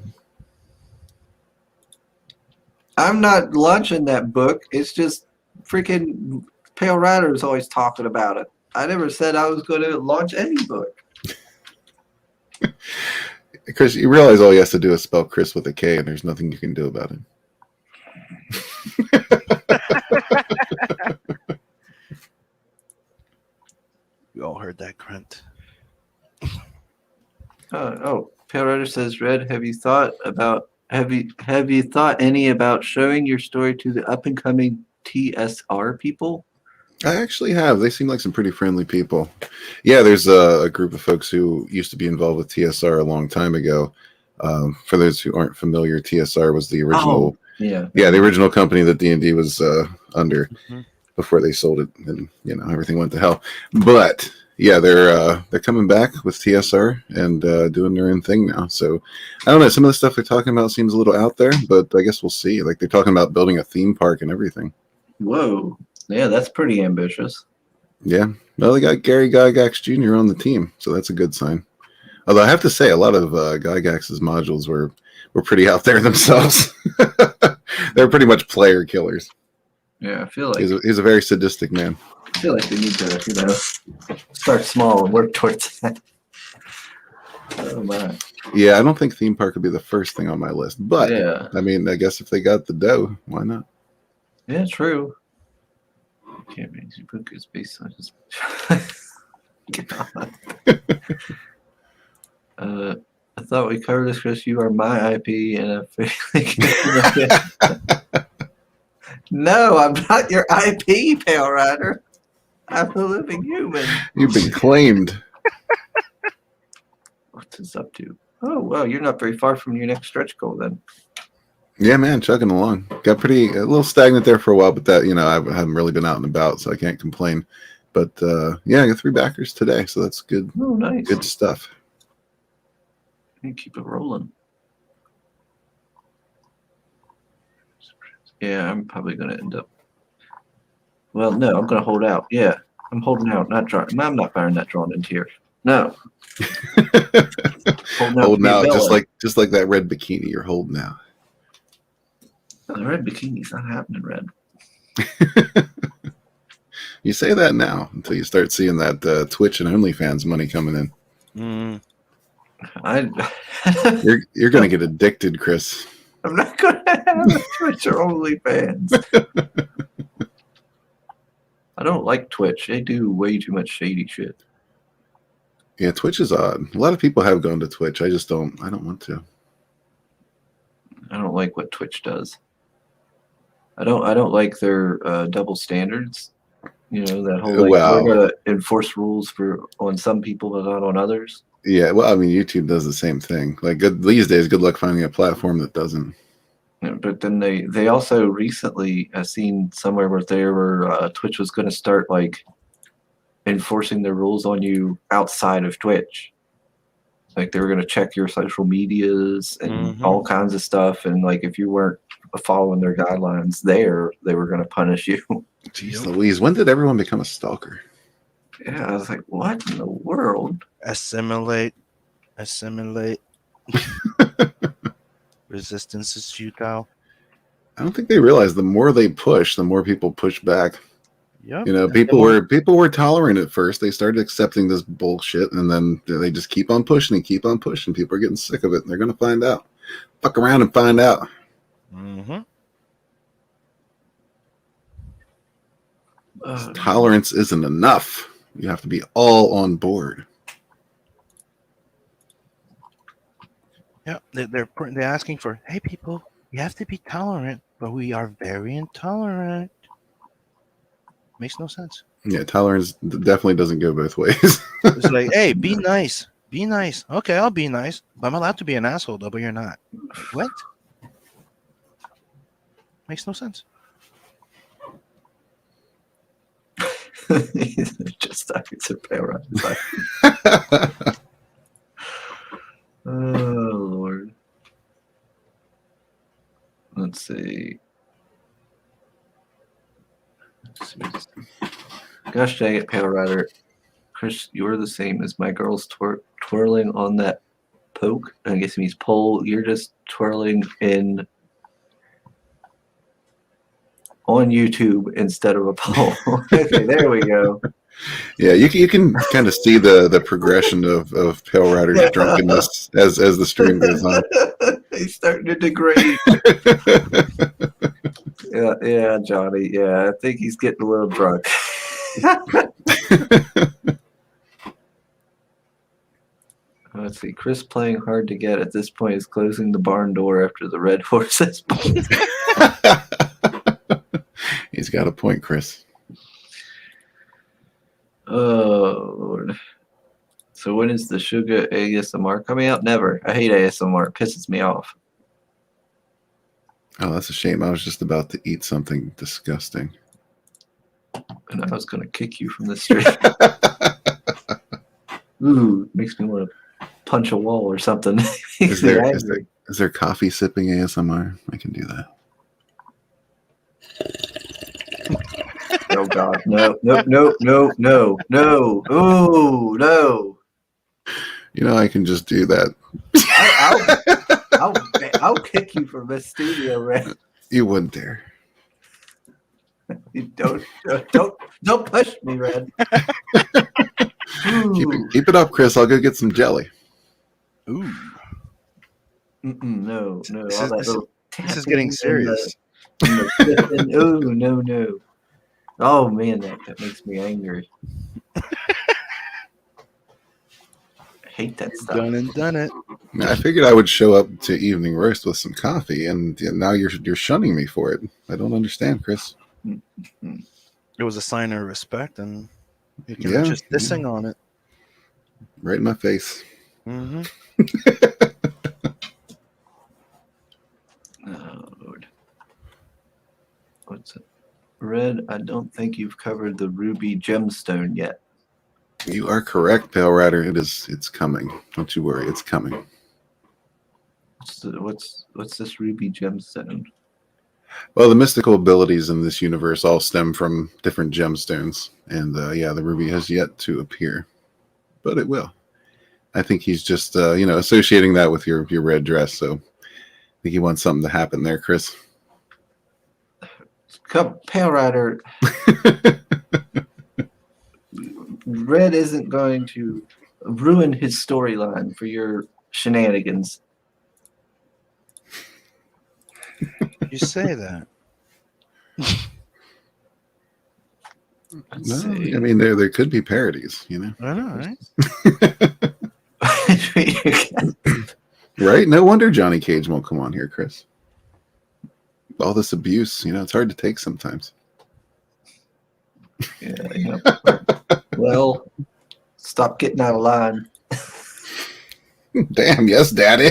I'm not launching that book. It's just freaking Pale Rider is always talking about it. I never said I was going to launch any book. Chris, you realize all he has to do is spell Chris with a K, and there's nothing you can do about it. We all heard that, Grant. Pale Rider says, Red, have you thought any about showing your story to the up and coming TSR people? I actually have. They seem like some pretty friendly people. Yeah, there's a group of folks who used to be involved with TSR a long time ago. For those who aren't familiar, TSR was the original, the original company that D&D was under before they sold it, and everything went to hell. But yeah, they're coming back with TSR and doing their own thing now. So I don't know. Some of the stuff they're talking about seems a little out there, but I guess we'll see. Like they're talking about building a theme park and everything. Whoa. Yeah, that's pretty ambitious. Yeah. Well, they got Gary Gygax Jr. on the team, so that's a good sign. Although I have to say, a lot of Gygax's modules were pretty out there themselves. They're pretty much player killers. Yeah, I feel like He's a very sadistic man. I feel like we need to, start small and work towards that. Oh my. Yeah, I don't think theme park would be the first thing on my list, but Yeah. I mean, I guess if they got the dough, why not? Yeah, true. Can't make your book is based on just. I thought we covered this, Chris. You are my IP, and I feel like no, I'm not your IP, Pale Rider. I'm a living human. You've been claimed. What's this up to? Oh, well, you're not very far from your next stretch goal then. Yeah, man, chugging along. Got a little stagnant there for a while, but that, I haven't really been out and about, so I can't complain. But yeah, I got 3 backers today, so that's good. Oh, nice. Good stuff. You keep it rolling. Yeah, I'm probably going to end up. Well, no, I'm going to hold out. Yeah, I'm holding out, not drawing. I'm not firing that drawn into here. No. Holding out, just like that red bikini you're holding out. The red bikini's not happening, Red. You say that now until you start seeing that Twitch and OnlyFans money coming in. You're going to get addicted, Chris. I'm not going to have a Twitch or OnlyFans. I don't like Twitch. They do way too much shady shit. Yeah, Twitch is odd. A lot of people have gone to Twitch. I don't want to. I don't like what Twitch does. I don't like their double standards. That whole we're gonna enforce rules on some people but not on others. Yeah, well, I mean, YouTube does the same thing. Like these days, good luck finding a platform that doesn't. But then they also recently seen somewhere where they were Twitch was going to start enforcing the rules on you outside of Twitch. Like they were going to check your social medias and all kinds of stuff, and if you weren't following their guidelines there, they were going to punish you. Jeez Louise, when did everyone become a stalker? Yeah, I was like, what in the world? Assimilate. Resistance is futile. I don't think they realize the more they push, the more people push back. Yep. People were tolerant at first. They started accepting this bullshit, and then they just keep on pushing and keep on pushing. People are getting sick of it, and they're going to find out. Fuck around and find out. Tolerance isn't enough. You have to be all on board. Yeah, they're asking for, hey, people, you have to be tolerant, but we are very intolerant. Makes no sense. Yeah, tolerance definitely doesn't go both ways. It's like, hey, be nice. Be nice. Okay, I'll be nice. But I'm allowed to be an asshole, though, but you're not. What? Makes no sense. Just started to pay around. Oh, Lord. Let's see. Gosh dang it, Pale Rider. Chris, you're the same as my girl's twirling on that poke. I guess it means pole. You're just twirling in on YouTube instead of a poll. Okay, there we go. Yeah, you can kind of see the progression of Pale Rider's drunkenness as the stream goes on. He's starting to degrade. Yeah, Johnny. Yeah, I think he's getting a little drunk. Let's see. Chris playing hard to get at this point is closing the barn door after the red horses. He's got a point, Chris. Oh, Lord. So when is the Sugar ASMR coming out? Never. I hate ASMR. It pisses me off. Oh, that's a shame. I was just about to eat something disgusting. And I was going to kick you from the street. Ooh, makes me want to punch a wall or something. Is there coffee sipping ASMR? I can do that. Oh God, no. Oh no. You know, I can just do that. I'll kick you from this studio, Red. You wouldn't dare. You don't push me, Red. Keep it up, Chris. I'll go get some jelly. Ooh, No. this is getting serious. Oh no. Oh man, that makes me angry. I hate that stuff. Done and done it. I figured I would show up to evening roast with some coffee, and now you're shunning me for it. I don't understand, Chris. It was a sign of respect, and you can Yeah. just dissing on it. Right in my face. Mm-hmm. Oh Lord. What's it? Red, I don't think you've covered the ruby gemstone yet. You are correct, Pale Rider. It's coming. Don't you worry, it's coming. What's this ruby gemstone? Well, the mystical abilities in this universe all stem from different gemstones, and the ruby has yet to appear, but it will. I think he's just associating that with your red dress. So I think he wants something to happen there, Chris. Come, Pale Rider. Red isn't going to ruin his storyline for your shenanigans. You say that. Let's No, see. I mean there could be parodies, you know. I know, right? Right? No wonder Johnny Cage won't come on here, Chris. All this abuse, it's hard to take sometimes. Yeah. Well, stop getting out of line. Damn, yes, Daddy.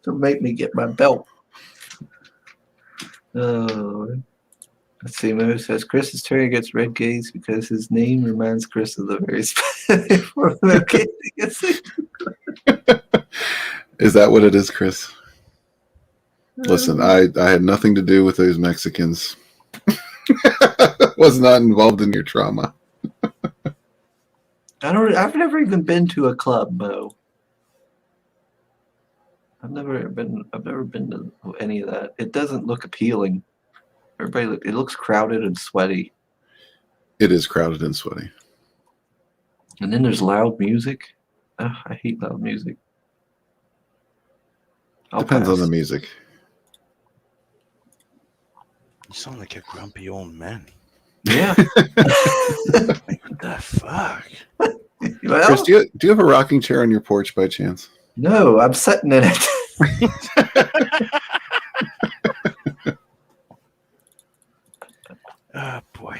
Don't make me get my belt. Oh, let's see. Mo says Chris is turning against Red Gaze because his name reminds Chris of the very specific form of Gaze. Is that what it is, Chris? Listen, I had nothing to do with those Mexicans. Was not involved in your trauma. I've never even been to a club, Mo. I've never been to any of that. It doesn't look appealing. It looks crowded and sweaty. It is crowded and sweaty. And then there's loud music. Ugh, I hate loud music. Depends on the music. You sound like a grumpy old man. Yeah. Like, what the fuck? Well, Chris, do you have a rocking chair on your porch by chance? no, I'm sitting in it. Oh boy.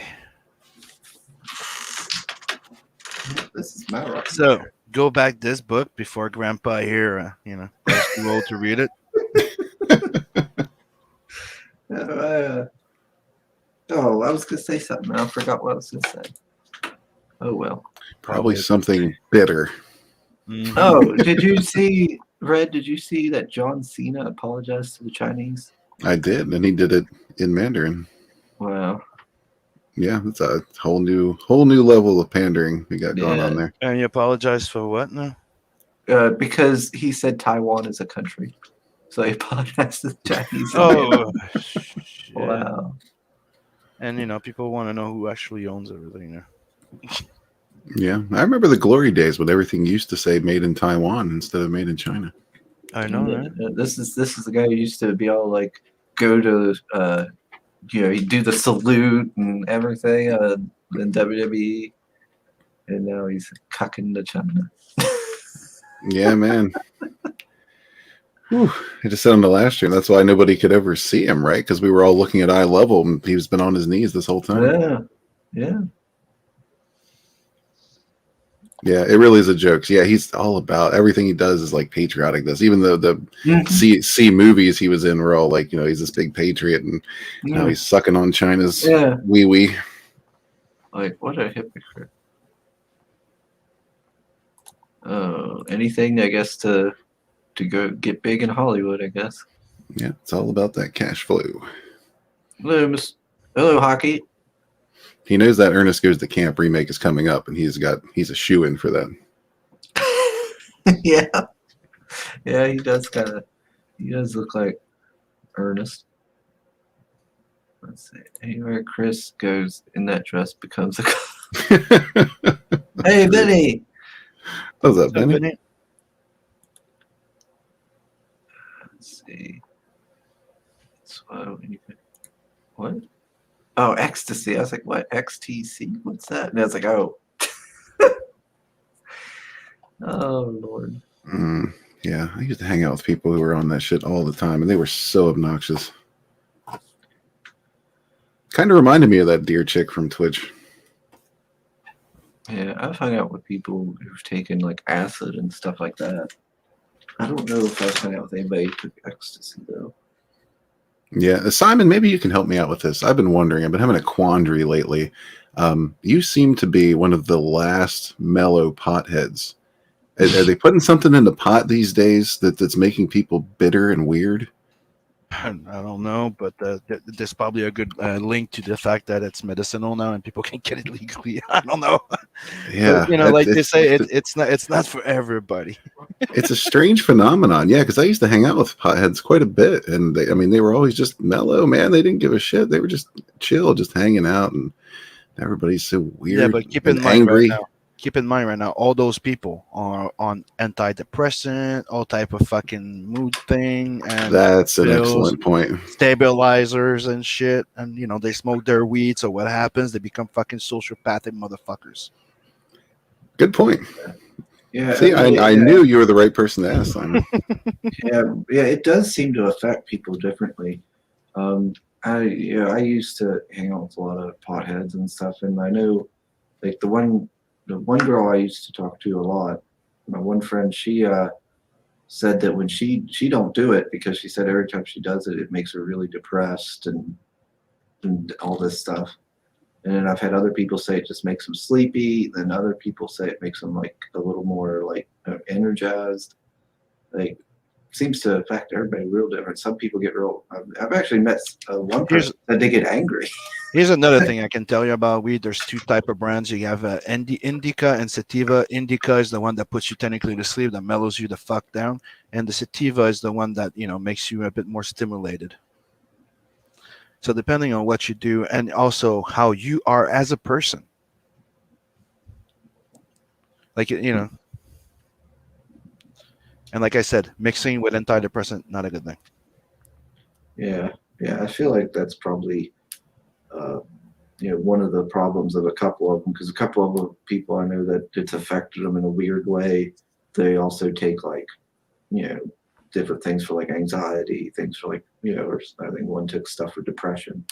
This is my rock. So go back this book before Grandpa here, goes too old to read it. I was gonna say something. I forgot what I was gonna say. Oh well. Probably something bitter. Mhm. Oh, did you see, Red? Did you see that John Cena apologized to the Chinese? I did, and he did it in Mandarin. Wow. Yeah, that's a whole new level of pandering we got going on there. And you apologize for what now? Because he said Taiwan is a country. So he podcasted the Chinese. Oh, shit. Wow. And people want to know who actually owns everything. Yeah, I remember the glory days when everything used to say "made in Taiwan" instead of "made in China." I know, right? This is the guy who used to be all like go to he'd do the salute and everything in WWE, and now he's cucking to China. Yeah, man. Whew. He just said on the last stream. That's why nobody could ever see him, right? Because we were all looking at eye level, and he's been on his knees this whole time. Yeah. Yeah, it really is a joke. So yeah, he's all about everything he does is like patriotic. This, even though the C movies he was in were all like, he's this big patriot, and now he's sucking on China's wee wee. Like, what a hypocrite. Anything, I guess, to go get big in Hollywood, I guess. Yeah, it's all about that cash flow. Hello, Hockey. He knows that Ernest Goes to Camp remake is coming up, and he's a shoe-in for that. Yeah, he does look like Ernest. Let's see. Anywhere Chris goes in that dress becomes a. Hey, Benny. What's up, Benny? Let's see. That's what? Oh, ecstasy. I was like, what? XTC? What's that? And I was like, oh. Oh, Lord. Yeah, I used to hang out with people who were on that shit all the time, and they were so obnoxious. Kind of reminded me of that deer chick from Twitch. Yeah, I've hung out with people who've taken like acid and stuff like that. I don't know if I've hung out with anybody who took ecstasy, though. Yeah, Simon, maybe you can help me out with this. I've been wondering. I've been having a quandary lately. You seem to be one of the last mellow potheads. Are they putting something in the pot these days that's making people bitter and weird? I don't know, but there's probably a good link to the fact that it's medicinal now and people can get it legally. I don't know. Yeah, but, like they say, it's not for everybody. It's a strange phenomenon. Yeah, because I used to hang out with potheads quite a bit, and they were always just mellow, man. They didn't give a shit. They were just chill, just hanging out, and everybody's so weird. Yeah, but keep in mind right now, all those people are on antidepressant, all type of fucking mood thing, and that's an excellent point. Stabilizers and shit, and they smoke their weed. So what happens? They become fucking sociopathic motherfuckers. Good point. Yeah. See, I knew you were the right person to ask, Simon. Yeah, it does seem to affect people differently. I used to hang out with a lot of potheads and stuff, and I know, like the one girl I used to talk to a lot, my one friend, she said that when she don't do it because she said every time she does it, it makes her really depressed and all this stuff. And then I've had other people say it just makes them sleepy. Then other people say it makes them like a little more like energized. Like, seems to affect everybody real different. Some people get real. I've actually met one person that they get angry. Here's another thing I can tell you about weed. There's two type of brands. You have indica and sativa. Indica is the one that puts you technically to sleep, that mellows you the fuck down, and the sativa is the one that makes you a bit more stimulated. So depending on what you do, and also how you are as a person, like and like I said, mixing with antidepressant, not a good thing. Yeah, I feel like that's probably one of the problems of a couple of them, because a couple of the people I know that it's affected them in a weird way. They also take like different things for like anxiety, things for like or I think one took stuff for depression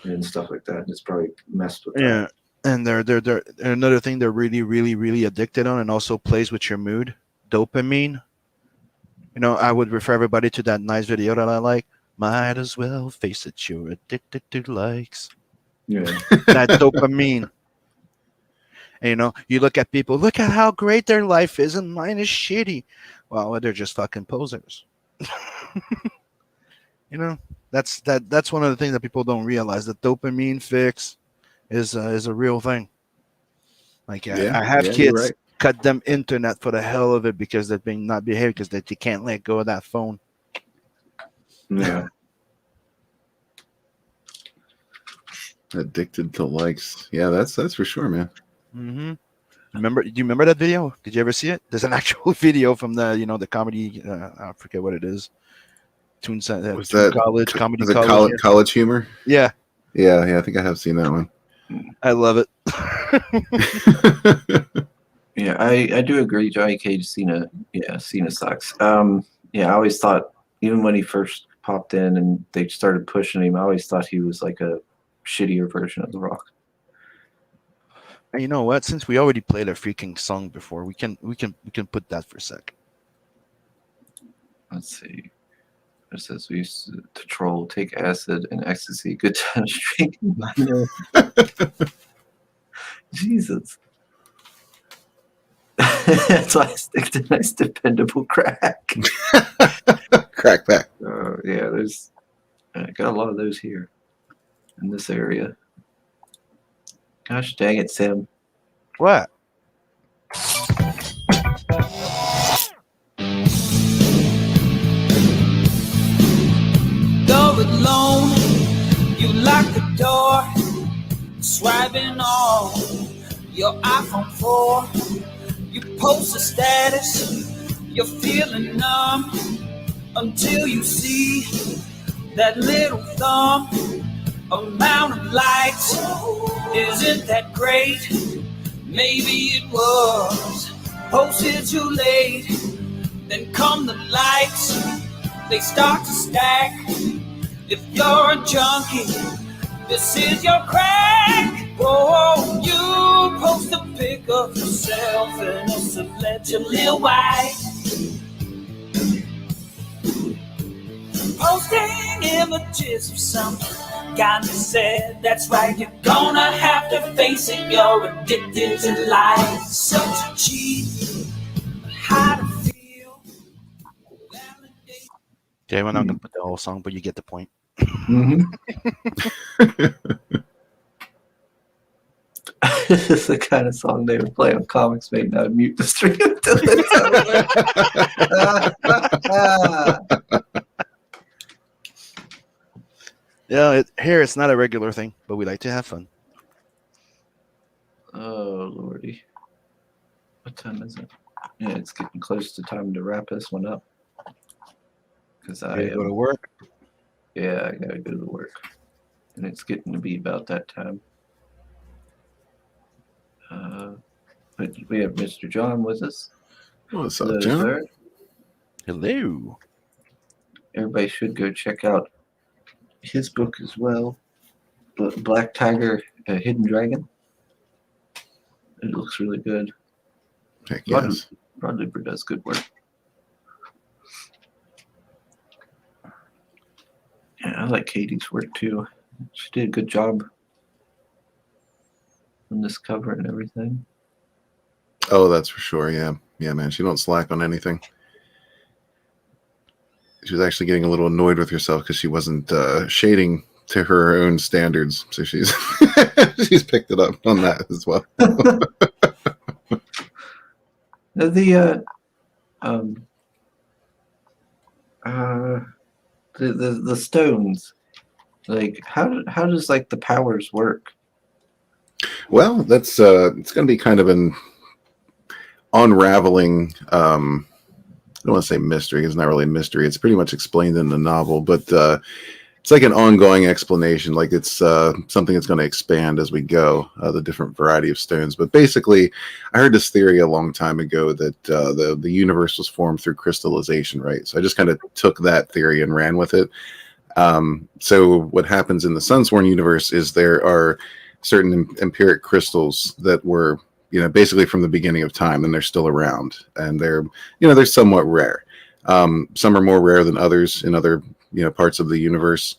and stuff like that, and it's probably messed with that. And they're another thing they're really, really, really addicted on, and also plays with your mood. Dopamine. I would refer everybody to that nice video that I like. Might as well face it, you're addicted to likes. Yeah. That dopamine. And, you look at people, look at how great their life is, and mine is shitty. Well, they're just fucking posers. That's one of the things that people don't realize. The dopamine fix is a real thing. Like I have kids cut them internet for the hell of it because they're being not behaved because they can't let go of that phone. Yeah. Addicted to likes. Yeah, that's for sure, man. Mm-hmm. Do you remember that video? Did you ever see it? There's an actual video from the comedy. I forget what it is. Toon Was that College comedy was it college. Yeah. college humor? Yeah, Yeah, I think I have seen that one. I love it. Yeah, I do agree. Johnny Cage, Cena sucks. Yeah, I always thought, even when he first popped in and they started pushing him, I always thought he was like a shittier version of The Rock. And you know what? Since we already played a freaking song before, we can put that for a sec. Let's see. It says we used to troll, take acid and ecstasy. Good times drinking. Jesus. That's why I stick to nice, dependable crack. Crack back. Yeah, I got a lot of those here in this area. Gosh dang it, Sam. What? Go alone, you lock the door, swiping on your iPhone 4. You post a status, you're feeling numb until you see that little thumb. Amount of likes isn't that great. Maybe it was posted too late. Then come the likes, they start to stack. If you're a junkie, this is your crack. Whoa, you post a pic of yourself and a select your little wife. Posting images of something kinda sad, that's right, you're gonna have to face it. You're addicted to life. Such a cheat, but how to feel. Okay, we're not gonna put the whole song, but you get the point. This is the kind of song they would play on Comics Mate, and I would mute the stream until it's over. Yeah, here it's not a regular thing, but we like to have fun. Oh, Lordy. What time is it? Yeah, it's getting close to time to wrap this one up. Because I go to work. Yeah, I gotta go to work. And it's getting to be about that time. But we have Mr. John with us. What's up, Hello, John? sir. Hello. Everybody should go check out his book as well. Black Tiger, Hidden Dragon. It looks really good. Heck yes. Rod Looper does good work. Yeah, I like Katie's work too. She did a good job on this cover and everything. Oh, that's for sure. Yeah, man. She don't slack on anything. She was actually getting a little annoyed with herself because she wasn't shading to her own standards. So she's she's picked it up on that as well. The stones, like how does like the powers work? Well, that's it's going to be kind of an unraveling. I don't want to say mystery. It's not really a mystery. It's pretty much explained in the novel, but it's like an ongoing explanation. Like it's something that's going to expand as we go, the different variety of stones. But basically, I heard this theory a long time ago that the universe was formed through crystallization, right? So I just kind of took that theory and ran with it. So what happens in the Sunsworn universe is there are certain empiric crystals that were, basically from the beginning of time, and they're still around, and they're somewhat rare. Some are more rare than others in other parts of the universe.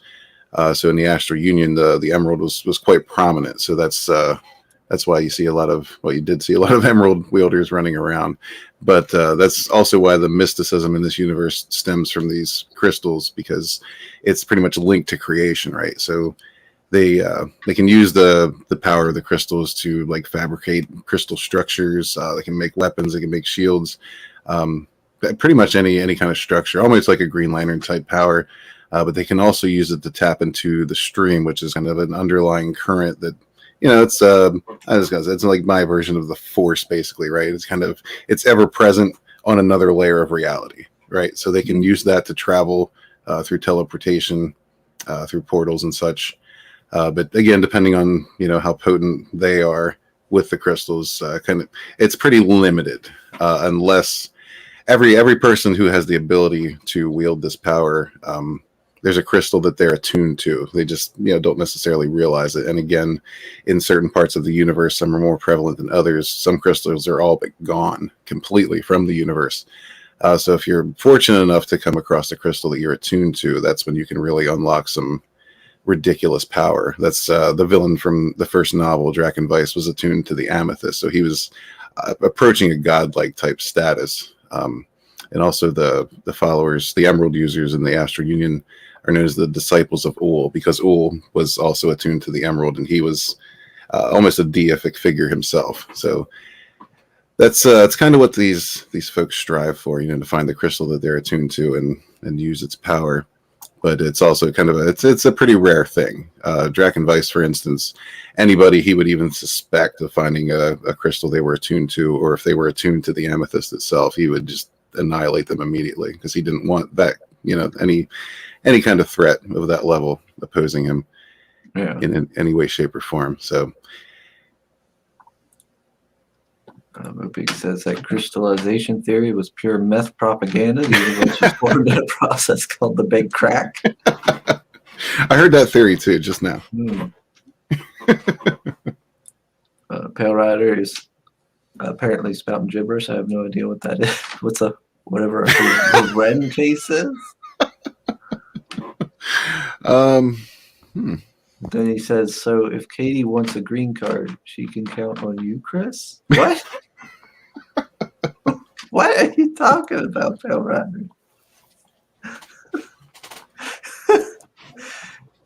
So in the Astral Union, the emerald was quite prominent. So that's why you see you did see a lot of emerald wielders running around. But that's also why the mysticism in this universe stems from these crystals, because it's pretty much linked to creation, right? So they can use the power of the crystals to like fabricate crystal structures. They can make weapons. They can make shields. Pretty much any kind of structure, almost like a Green Lantern type power. but they can also use it to tap into the stream, which is kind of an underlying current that, you know, it's it's like my version of the Force, basically, right? It's ever present on another layer of reality, right? So they can use that to travel through teleportation, through portals and such. But again, depending on, you know, how potent they are with the crystals, it's pretty limited, unless every person who has the ability to wield this power, there's a crystal that they're attuned to. They just, you know, don't necessarily realize it. And again, in certain parts of the universe, some are more prevalent than others. Some crystals are all but gone completely from the universe. So if you're fortunate enough to come across a crystal that you're attuned to, that's when you can really unlock some ridiculous power. That's the villain from the first novel, Draken Weiss, was attuned to the amethyst. So he was approaching a godlike type status. And also the followers, the Emerald users in the Astral Union, are known as the disciples of Ul, because Ul was also attuned to the Emerald, and he was almost a deific figure himself. So that's kind of what these folks strive for, you know, to find the crystal that they're attuned to and use its power. But it's also kind of it's a pretty rare thing. Draken Weiss, for instance, anybody he would even suspect of finding a crystal they were attuned to, or if they were attuned to the amethyst itself, he would just annihilate them immediately, because he didn't want that, you know, any kind of threat of that level opposing him in any way, shape, or form. So Rubik says that crystallization theory was pure meth propaganda. The universe was formed in a process called the Big Crack. I heard that theory too just now. Pale Rider is apparently spouting gibberish. I have no idea what that is. Whatever the Ren case is? Then he says, so if Katie wants a green card, she can count on you, Chris? What? What are you talking about, Pale Rider?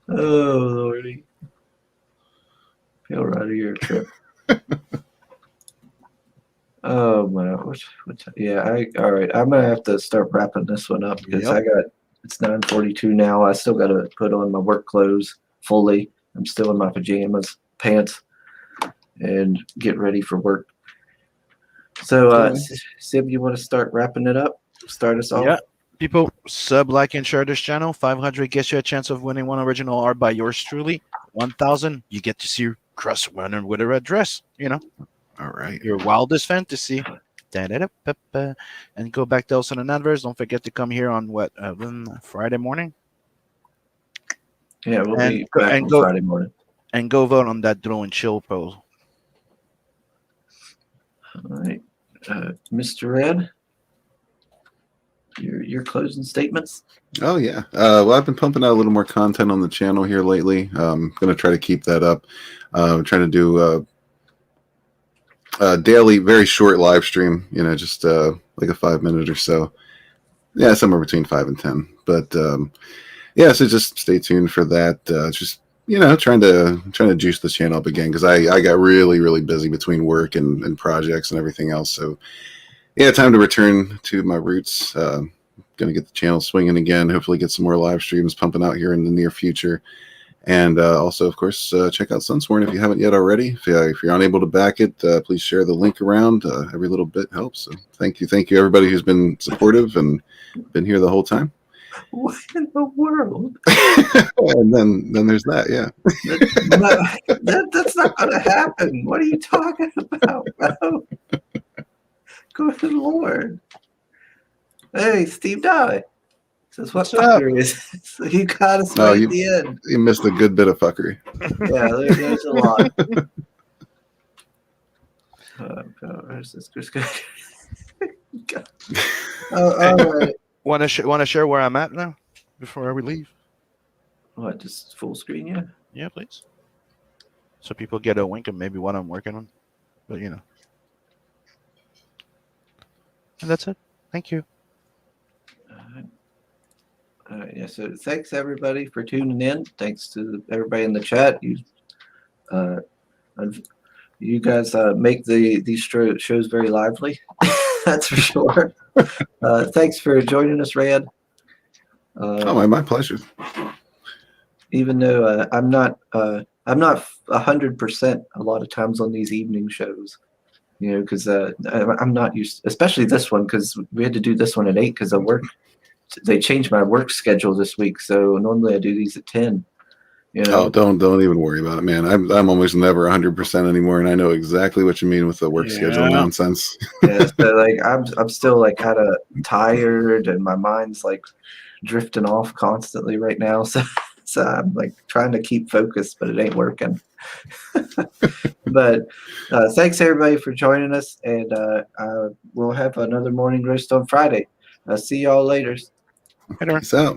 Oh, Lordy. Pale Rider, you're a trip. Oh, man. All right. I'm going to have to start wrapping this one up, because it's 9:42 now. I still got to put on my work clothes fully. I'm still in my pajamas, pants, and get ready for work. So, Sib, you want to start wrapping it up? Start us off? Yeah. People, sub, like, and share this channel. 500 gets you a chance of winning one original art by yours truly. 1,000, you get to see Chris wearing with a red dress. You know, all right, your wildest fantasy. And go back to Elson and Adverse. Don't forget to come here on Friday morning. Yeah, we'll be back on Friday morning. And go vote on that Draw and Chill poll. All right. Mr. Red, your closing statements? Oh, yeah. Well, I've been pumping out a little more content on the channel here lately. I'm going to try to keep that up. I'm trying to do a daily, very short live stream, you know, just like a 5-minute or so. Yeah, somewhere between 5 and 10. But yeah, so just stay tuned for that. Just, you know, trying to juice the channel up again, because I got really, really busy between work and projects and everything else. So yeah, time to return to my roots. Going to get the channel swinging again. Hopefully get some more live streams pumping out here in the near future. And also, of course, check out Sunsworn if you haven't yet already. If you're unable to back it, please share the link around. Every little bit helps. So thank you, everybody who's been supportive and been here the whole time. What in the world? And then there's that, yeah. That's not going to happen. What are you talking about, bro? Good Lord. Hey, Steve Dye. Says, what fuckery is this? You got us right at the end. You missed a good bit of fuckery. Yeah, there's a lot. Where's this Chris? All right. Want to share where I'm at now before we leave? What, just full screen, yeah? Yeah, please. So people get a wink of maybe what I'm working on. But, you know. And that's it. Thank you. All right, yeah, so thanks everybody for tuning in. Thanks to everybody in the chat. You guys make these shows very lively. That's for sure. Thanks for joining us, Rad. Oh, my pleasure. Even though I'm not 100% a lot of times on these evening shows, because I'm not used, especially this one, because we had to do this one at 8 because of work. They changed my work schedule this week, so normally I do these at 10. Oh, don't even worry about it, man. I'm almost never 100% anymore, and I know exactly what you mean with the work schedule nonsense. Yeah, so like I'm still like kind of tired, and my mind's like drifting off constantly right now. So I'm like trying to keep focused, but it ain't working. But thanks everybody for joining us, and we'll have another morning roast on Friday. See y'all later. Later. Peace out.